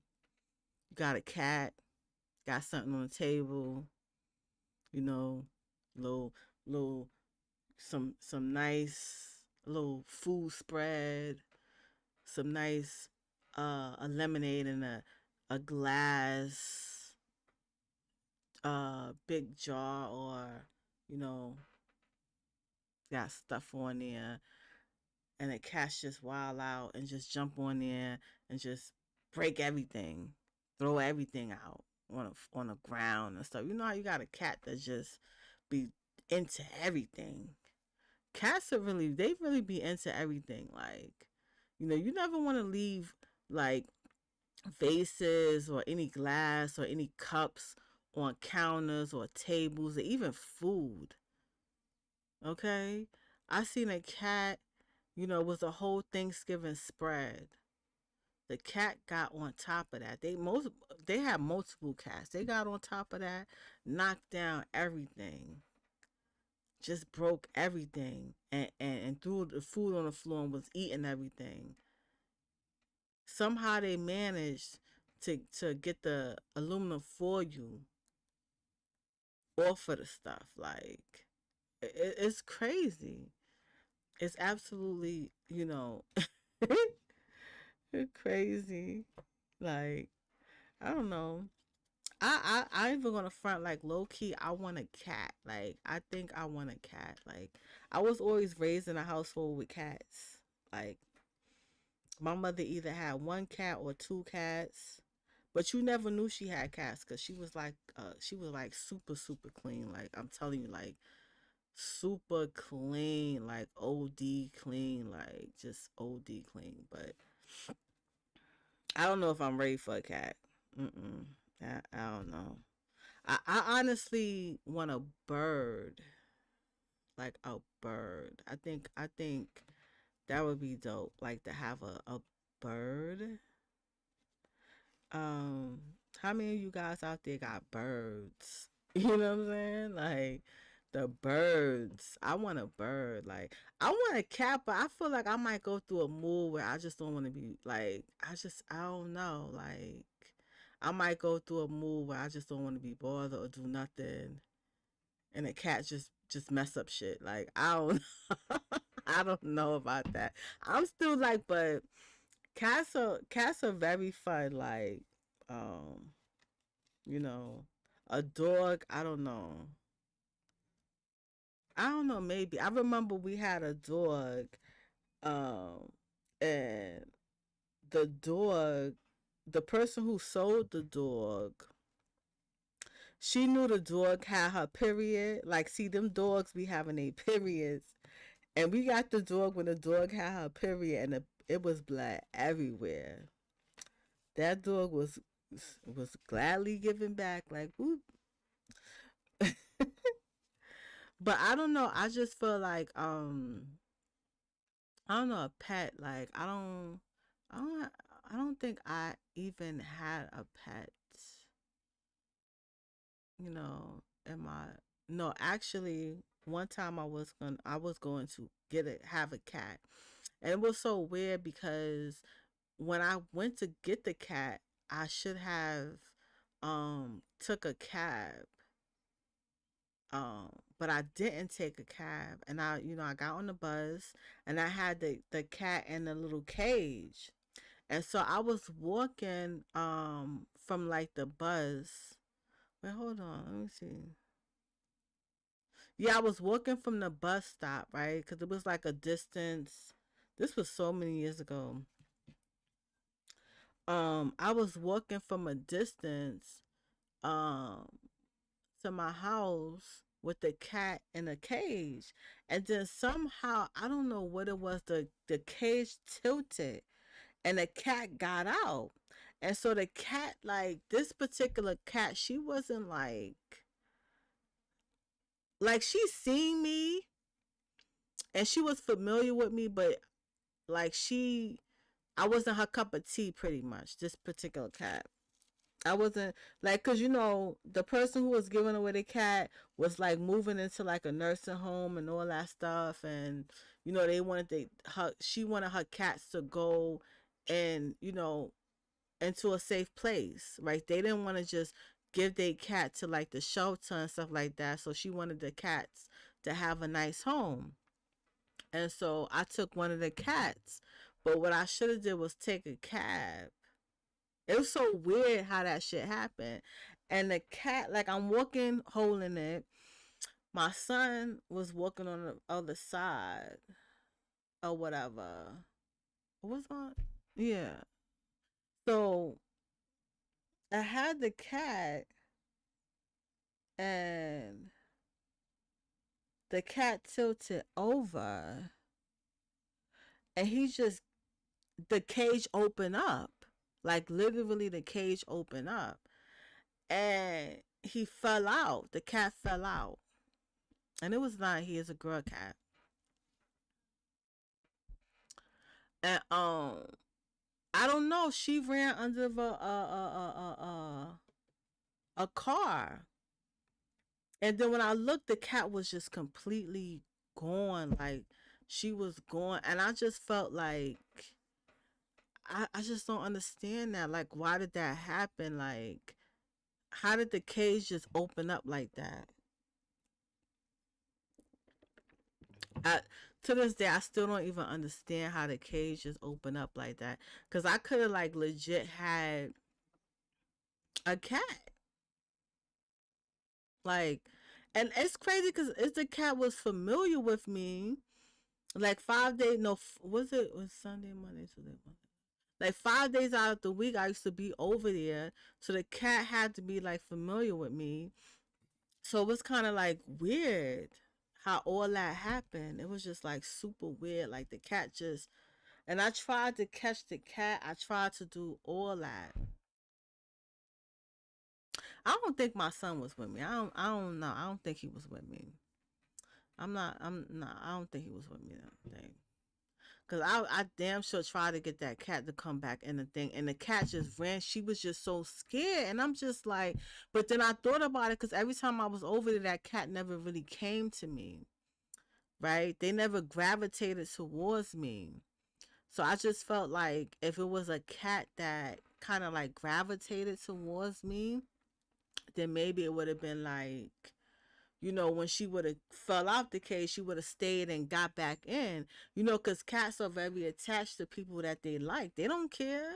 You got a cat, got something on the table, you know, little little some nice little food spread, some nice a lemonade in a glass big jar, or you know, got stuff on there, and the cats just wild out and just jump on there and just break everything, throw everything out on the ground and stuff. You know how you got a cat that just be into everything. Cats are really, they really be into everything. Like, you never want to leave like vases or any glass or any cups on counters or tables or even food. Okay, I seen a cat, was a whole Thanksgiving spread. The cat got on top of that. They had multiple cats. They got on top of that, knocked down everything, just broke everything, and threw the food on the floor and was eating everything. Somehow they managed to get the aluminum foil off of the stuff. Like, it's crazy. It's absolutely, crazy. Like, I don't know. I even gonna front, like, low key. I want a cat. Like, I think I want a cat. Like, I was always raised in a household with cats. Like, my mother either had one cat or two cats, but you never knew she had cats because she was like super super clean. Like, I'm telling you, like, super clean, like OD clean, like just OD clean. But I don't know if I'm ready for a cat. Mm-mm. I don't know. I honestly want a bird, like a bird. I think that would be dope, like to have a bird. Um, how many of you guys out there got birds? You know what I'm saying? Like the birds. I want a bird. Like, I want a cat, but I feel like I might go through a mood where I just don't want to be like, I don't know. Like, I might go through a mood where I just don't want to be bothered or do nothing, and the cat just mess up shit. Like, I don't I don't know about that. I'm still like, but cats are very fun. Like, um, you know, a dog. I don't know. Maybe I remember we had a dog, um, and the dog, the person who sold the dog, she knew the dog had her period. Like, see, them dogs be having a periods, and we got the dog when the dog had her period, and it was blood everywhere. That dog was gladly giving back, like, whoop. But I don't know. I just feel like, I don't know, a pet. Like, I don't I don't think I even had a pet. In my No, actually, one time I was going to have a cat, and it was so weird because when I went to get the cat, I should have took a cab, but I didn't take a cab, and I got on the bus, and I had the cat in the little cage, and so I was walking from like the bus. Wait, hold on, let me see. Yeah, I was walking from the bus stop, right? Because it was like a distance. This was so many years ago. I was walking from a distance um to my house with the cat in a cage, and then somehow, I don't know what it was, the cage tilted and the cat got out. And so the cat, like, this particular cat, she wasn't like she seen me and she was familiar with me, but like I wasn't her cup of tea, pretty much, this particular cat. I wasn't like, cause the person who was giving away the cat was like moving into like a nursing home and all that stuff, and they wanted she wanted her cats to go and into a safe place, right? They didn't want to just give their cat to like the shelter and stuff like that. So she wanted the cats to have a nice home. And so I took one of the cats. But what I should have did was take a cab. It was so weird how that shit happened. And the cat, like I'm walking holding it. My son was walking on the other side or whatever. What's on? Yeah. So I had the cat and the cat tilted over and he just the cage opened up. Like literally the cage opened up and he fell out. The cat fell out. And it was not he is a girl cat. And I don't know, she ran under a car. And then when I looked, the cat was just completely gone. Like she was gone. And I just felt like I just don't understand that. Like, why did that happen? Like, how did the cage just open up like that? I, to this day, I still don't even understand how the cage just opened up like that. Cause I could have like legit had a cat. Like, and it's crazy because if the cat was familiar with me, like 5 days, no, was it was Sunday, Monday, Tuesday, Monday. Like 5 days out of the week, I used to be over there, so the cat had to be like familiar with me. So it was kind of like weird how all that happened. It was just like super weird. Like the cat just, and I tried to catch the cat. I tried to do all that. I don't think my son was with me. I don't know. I don't think he was with me. I'm not. I'm not. I don't think he was with me that day. Cause I damn sure tried to get that cat to come back in the thing, and the cat just ran. She was just so scared, and I'm just like, but then I thought about it, cause every time I was over there, that cat never really came to me, right? They never gravitated towards me, so I just felt like if it was a cat that kind of like gravitated towards me, then maybe it would have been like, when she would have fell out the cage, she would have stayed and got back in, because cats are very attached to people that they like. They don't care.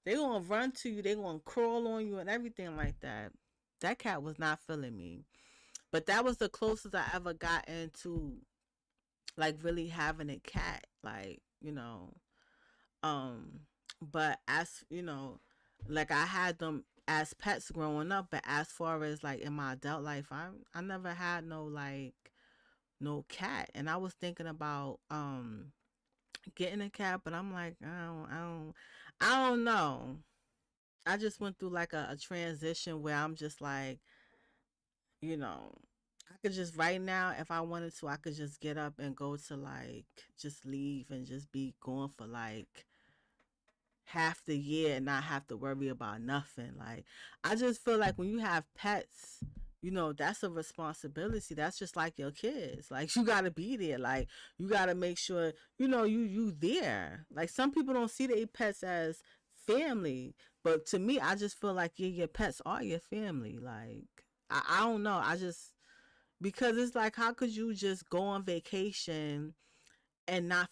They gonna run to you. They gonna crawl on you and everything like that. That cat was not feeling me, but that was the closest I ever got into like really having a cat. Like um, but as like I had them as pets growing up, but as far as like in my adult life, I never had no cat. And I was thinking about getting a cat, but I'm like, I don't know. I just went through like a transition where I'm just like, you know, I could just right now, if I wanted to, I could just get up and go to like just leave and just be gone for like half the year and not have to worry about nothing. Like I just feel like when you have pets, that's a responsibility. That's just like your kids. Like you gotta be there. Like you gotta make sure, you there. Like some people don't see their pets as family. But to me, I just feel like your pets are your family. Like I don't know. I just because it's like how could you just go on vacation and not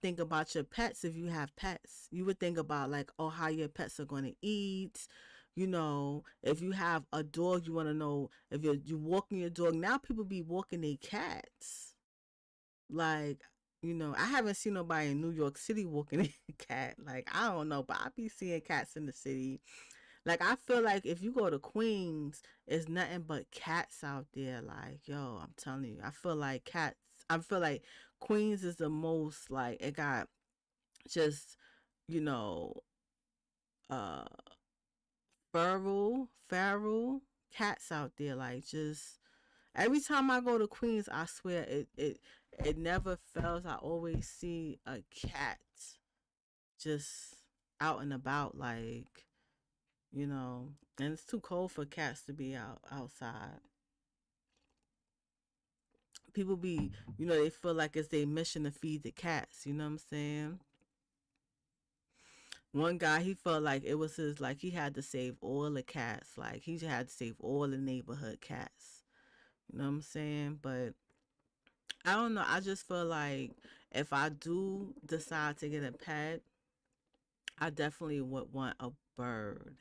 think about your pets if you have pets. You would think about like, oh, how your pets are going to eat. If you have a dog, you want to know if you're walking your dog. Now people be walking their cats. Like, I haven't seen nobody in New York City walking a cat. Like, I don't know, but I be seeing cats in the city. Like, I feel like if you go to Queens, it's nothing but cats out there. Like, yo, I'm telling you, I feel like cats. I feel like Queens is the most like it got just you know uh feral cats out there. Like, just every time I go to Queens, I swear it never fails. I always see a cat just out and about, like and it's too cold for cats to be outside. People be, they feel like it's their mission to feed the cats. You know what I'm saying? One guy, he felt like it was his, like he had to save all the cats. Like he had to save all the neighborhood cats. You know what I'm saying? But I don't know. I just feel like if I do decide to get a pet, I definitely would want a bird.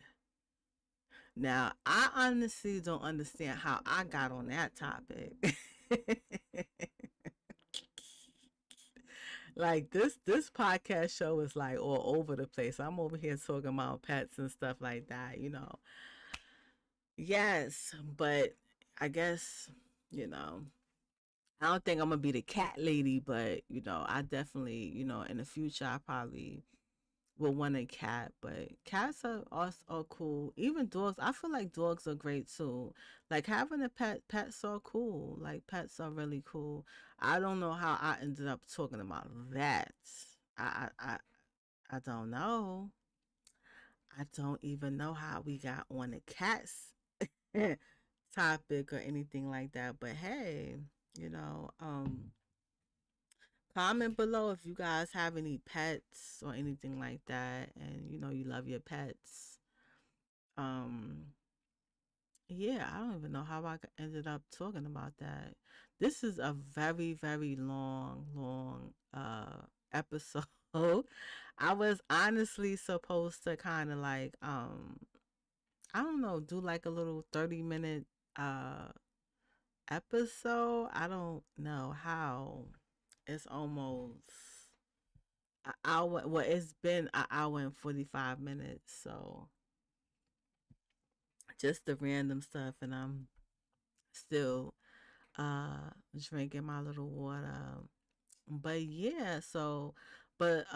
Now, I honestly don't understand how I got on that topic. Like this podcast show is like all over the place. I'm over here talking about pets and stuff like that, you know. Yes, but I guess, you know, I don't think I'm gonna be the cat lady, but you know, I definitely, you know, in the future I probably will want a cat, but cats are cool. Even dogs, I feel like dogs are great too. Like having a pet, pets are cool. Like pets are really cool. I don't know how I ended up talking about that. I I I, I don't know. I don't even know how we got on the cats topic or anything like that. But hey, you know, comment below if you guys have any pets or anything like that, and you know you love your pets. Um, yeah, I don't even know how I ended up talking about that. This is a very, very long episode. I was honestly supposed to kind of like I don't know, do like a little 30-minute episode. I don't know how. It's almost an hour. Well, it's been an hour and 45 minutes. So just the random stuff, and I'm still drinking my little water. But yeah, so but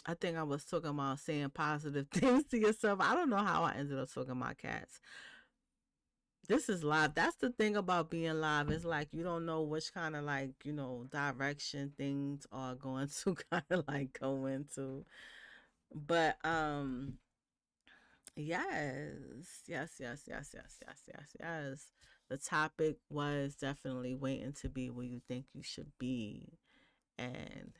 I think I was talking about saying positive things to yourself. I don't know how I ended up talking about cats. This is live. That's the thing about being live. It's like you don't know which kind of like, you know, direction things are going to kind of like go into. But yes. The topic was definitely waiting to be where you think you should be. And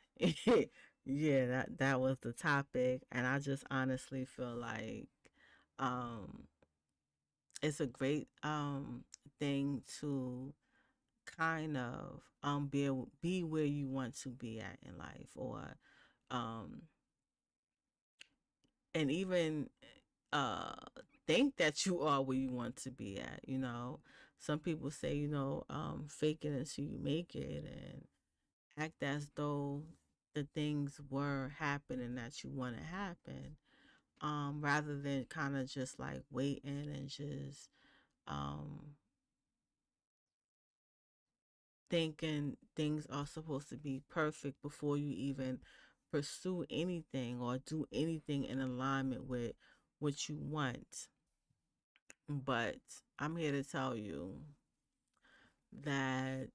yeah, that was the topic. And I just honestly feel like um it's a great thing to kind of be where you want to be at in life, or um and even uh think that you are where you want to be at, you know. Some people say, you know, fake it until you make it, and act as though the things were happening that you want to happen, rather than kind of just like waiting and just um thinking things are supposed to be perfect before you even pursue anything or do anything in alignment with what you want. But I'm here to tell you that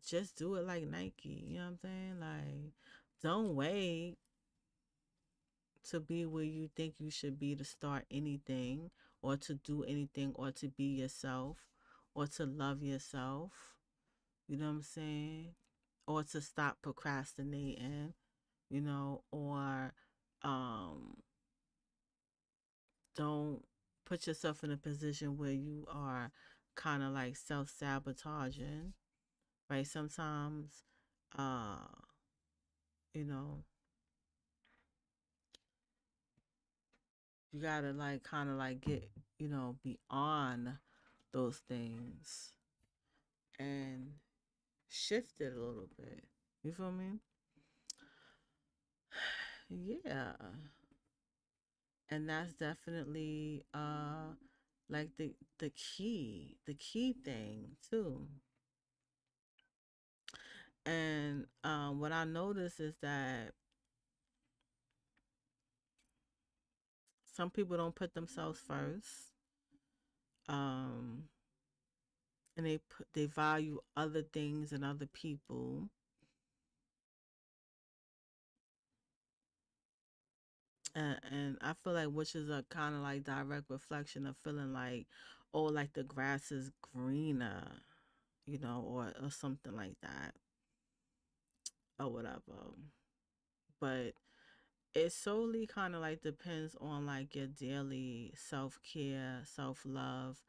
just do it like Nike. You know what I'm saying? Like, don't wait to be where you think you should be to start anything or to do anything or to be yourself or to love yourself. You know what I'm saying? Or to stop procrastinating, you know, or um don't put yourself in a position where you are kind of like self-sabotaging, right? Sometimes uh you know, you got to like kind of like get, you know, beyond those things and shift it a little bit. You feel me? Yeah. And that's definitely like the key thing too. And what I notice is that some people don't put themselves first, um and they value other things and other people. And I feel like, which is a kind of like direct reflection of feeling like, oh, like the grass is greener, or something like that or whatever. But it solely kind of like depends on like your daily self-care, self-love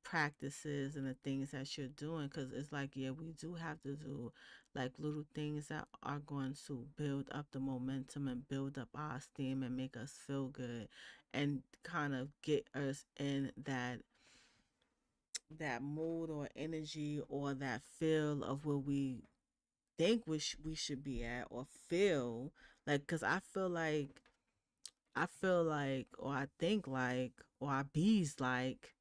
practices and the things that you're doing, because it's like, yeah, we do have to do like little things that are going to build up the momentum and build up our esteem and make us feel good and kind of get us in that mood or energy or that feel of where we think we should be at or feel like, because I feel like or I think like or I bees like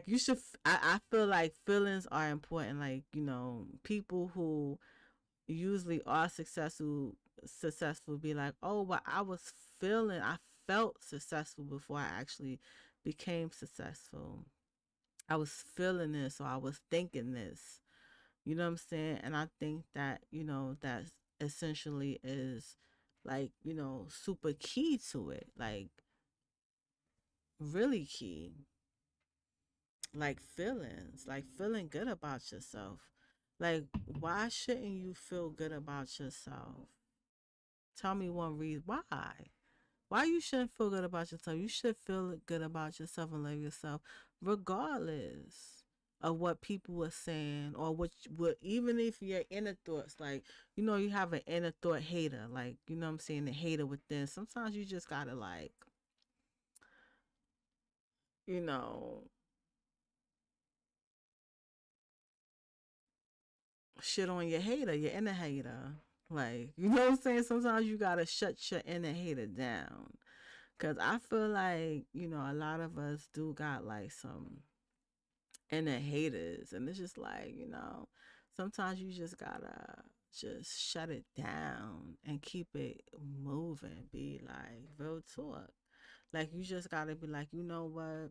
you should I feel like feelings are important, like people who usually are successful be like, oh, but I felt successful before I actually became successful. I was feeling this or I was thinking this. You know what I'm saying? And I think that, that essentially is like, super key to it. Like really key. Like feelings, like feeling good about yourself. Like why shouldn't you feel good about yourself? Tell me one reason why. Why you shouldn't feel good about yourself? You should feel good about yourself and love yourself, regardless of what people are saying or what even if your inner thoughts, like you have an inner thought hater, like what I'm saying, the hater within. Sometimes you just gotta like you know shit on your hater, your inner hater. Like, you know what I'm saying? Sometimes you gotta shut your inner hater down. Cause I feel like, a lot of us do got like some inner haters. And it's just like, sometimes you just gotta just shut it down and keep it moving. Be like real talk. Like you just gotta be like, you know what?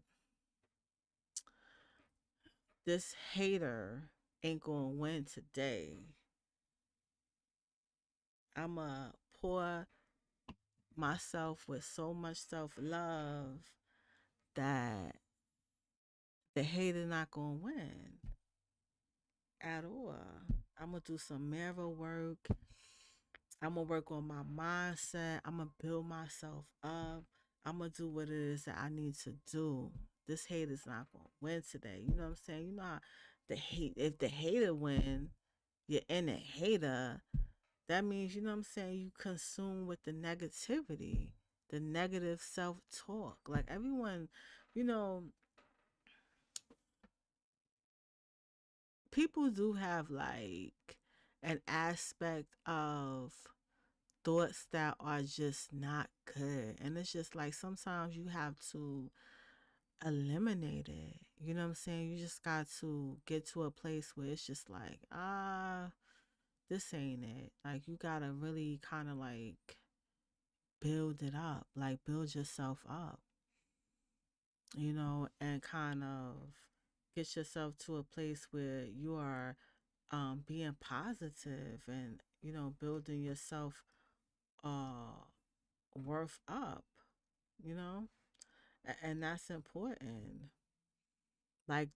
This hater ain't gonna win today. I'ma pour myself with so much self love that the hater not gonna win at all. I'm gonna do some mirror work. I'm gonna work on my mindset. I'm gonna build myself up. I'm gonna do what it is that I need to do. This hater's not gonna win today. You know what I'm saying? You know how the hate if the hater win, you're in a hater, that means, you know what I'm saying, you consume with the negativity, the negative self talk. Like everyone, you know, people do have like an aspect of thoughts that are just not good. And it's just like sometimes you have to eliminate it. You know what I'm saying? You just got to get to a place where it's just like, this ain't it. Like you gotta really kind of like build it up, like build yourself up, and kind of get yourself to a place where you are being positive and, building yourself uh, worth up, you know, and that's important. Like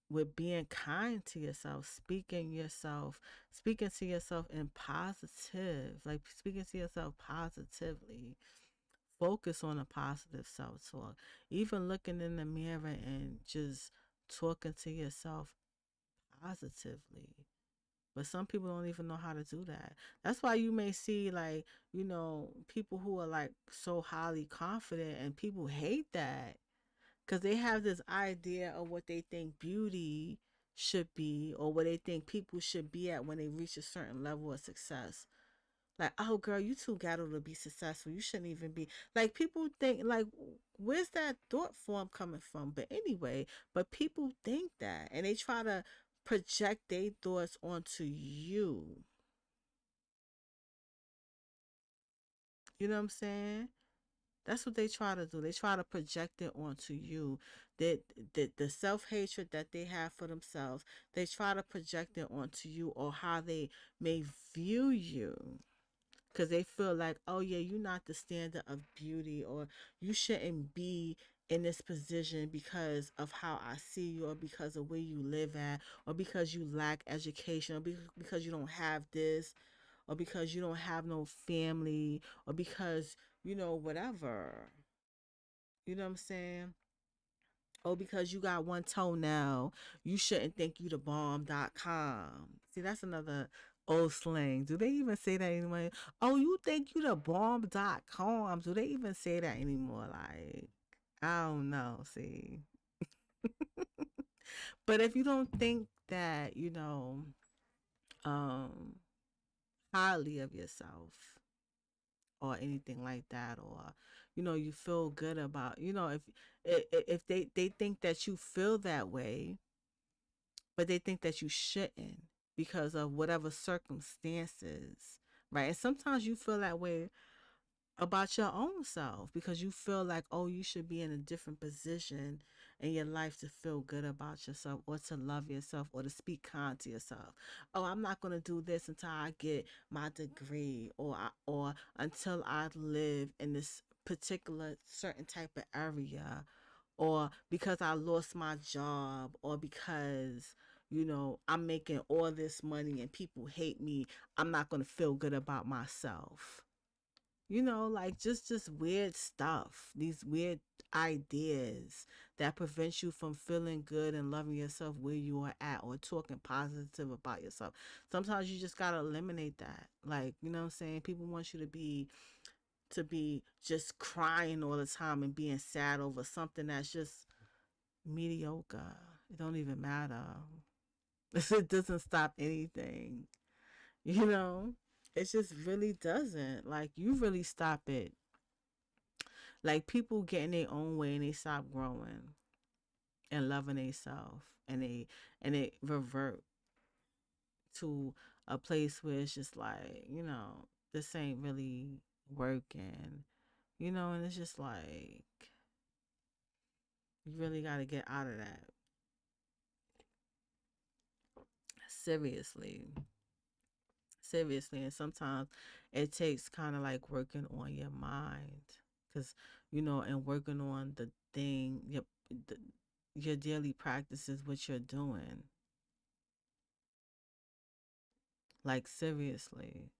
with being kind to yourself, speaking to yourself in positive, like speaking to yourself positively. Focus on a positive self talk. Even looking in the mirror and just talking to yourself positively. But some people don't even know how to do that. That's why you may see, like, people who are like so highly confident and people hate that because they have this idea of what they think beauty should be or what they think people should be at when they reach a certain level of success. Like, oh girl, you too ghetto to be successful. You shouldn't even be like people think like where's that thought form coming from? But anyway, but people think that and they try to project their thoughts onto you. You know what I'm saying? That's what they try to do. They try to project it onto you. That the self hatred that they have for themselves, they try to project it onto you or how they may view you. Because they feel like, oh yeah, you're not the standard of beauty, or you shouldn't be in this position because of how I see you, or because of where you live at, or because you lack education, or because you don't have this, or because you don't have no family, or because, whatever. You know what I'm saying? Oh, because you got one toenail, you shouldn't think you the bomb.com. See, that's another old slang. Do they even say that anymore? Oh, you think you the bomb.com. Do they even say that anymore? Like, I don't know. See, but if you don't think that, um, highly of yourself or anything like that, or, you feel good about, if they think that you feel that way, but they think that you shouldn't because of whatever circumstances, right? And sometimes you feel that way about your own self because you feel like, oh, you should be in a different position in your life to feel good about yourself, or to love yourself, or to speak kind to yourself. Oh, I'm not going to do this until I get my degree, or until I live in this particular certain type of area, or because I lost my job, or because, I'm making all this money and people hate me, I'm not going to feel good about myself. Like just weird stuff, these weird ideas that prevent you from feeling good and loving yourself where you are at, or talking positive about yourself. Sometimes you just got to eliminate that. Like, you know what I'm saying? People want you to be just crying all the time and being sad over something that's just mediocre. It don't even matter. It doesn't stop anything. You know? It just really doesn't. Like, you really stop it. Like, people get in their own way and they stop growing and loving themselves, and they revert to a place where it's just like, this ain't really working. And it's just like, you really got to get out of that. Seriously. Seriously. And sometimes it takes kind of like working on your mind, because, and working on the thing, the, your daily practices, what you're doing. Like, seriously.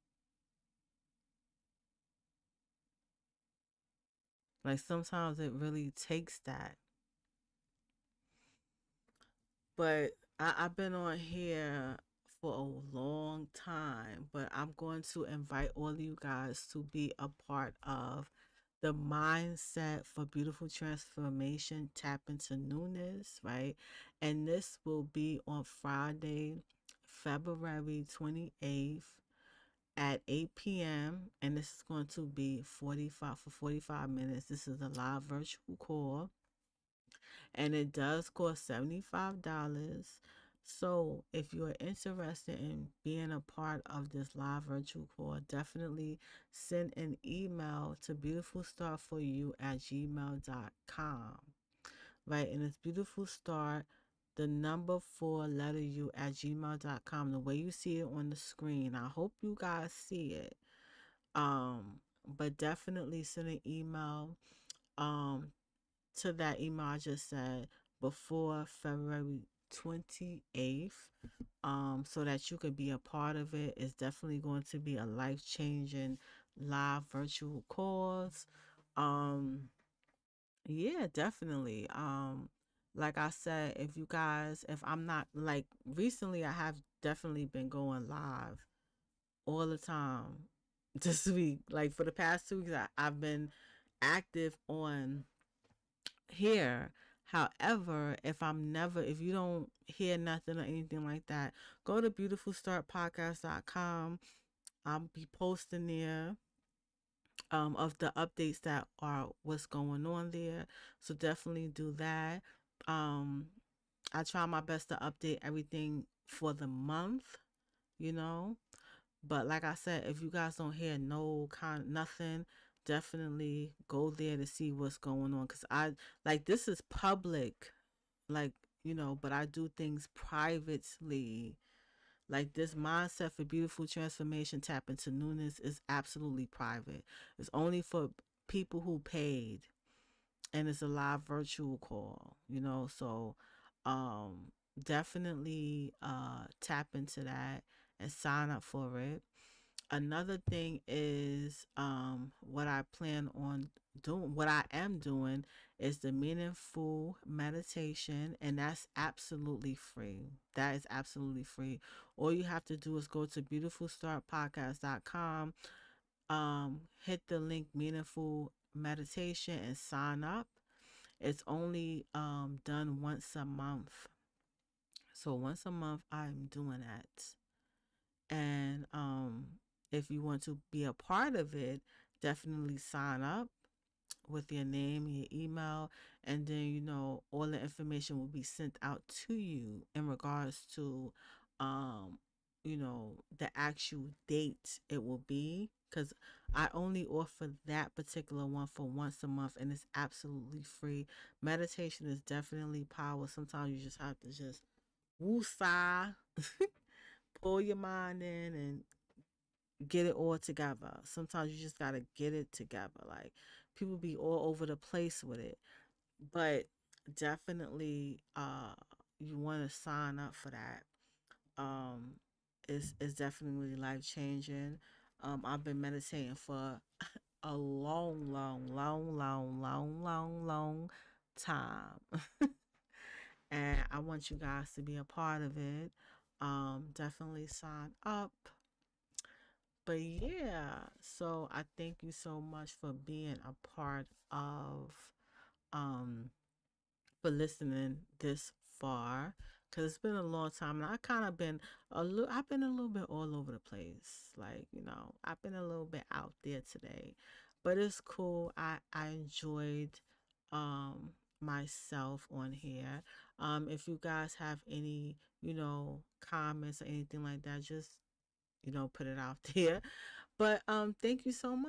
Like, sometimes it really takes that. But I've been on here for a long time, but I'm going to invite all of you guys to be a part of the Mindset for Beautiful Transformation Tap into Newness, right? And this will be on Friday, February 28th at 8 p.m. And this is going to be 45 minutes. This is a live virtual call, and it does cost $75. So, if you are interested in being a part of this live virtual call, definitely send an email to beautifulstartforyou@gmail.com. Right? And it's beautiful start, the number 4 letter U at gmail.com. The way you see it on the screen. I hope you guys see it. But definitely send an email. Um, to that email I just said before February 28th, so that you could be a part of it. It's definitely going to be a life changing live virtual calls. Um, yeah, definitely. Like I said, if I'm not, like, recently, I have definitely been going live all the time this week. Like, for the past 2 weeks, I've been active on here. However, if you don't hear nothing or anything like that, go to beautifulstartpodcast.com. I'll be posting there of the updates that are what's going on there. So definitely do that. Um, I try my best to update everything for the month, you know. But like I said, if you guys don't hear no kind nothing, definitely go there to see what's going on. Cause I like this is public, like, but I do things privately. Like, this Mindset for Beautiful Transformation Tap into Newness is absolutely private. It's only for people who paid. and it's a live virtual call, so um definitely tap into that and sign up for it. Another thing is what I plan on doing, what I am doing is the meaningful meditation, and that's absolutely free. That is absolutely free. All you have to do is go to beautifulstartpodcast.com, hit the link meaningful meditation and sign up. It's only done once a month. So once a month I'm doing that. And if you want to be a part of it, definitely sign up with your name, your email, and then all the information will be sent out to you in regards to um the actual date it will be, because I only offer that particular one for once a month, and it's absolutely free. Meditation is definitely power. Sometimes you just have to just woosah, pull your mind in and get it all together. Sometimes you just gotta get it together. Like, people be all over the place with it, but definitely, you want to sign up for that. Um, it's definitely life changing. I've been meditating for a long, long, long, long, long, long, long time, and I want you guys to be a part of it. Definitely sign up. But yeah, so I thank you so much for being a part of, um for listening this far, because it's been a long time, and I kind of been I've been a little bit all over the place. Like, I've been a little bit out there today, but it's cool. I enjoyed myself on here. If you guys have any, comments or anything like that, just put it out there. But thank you so much.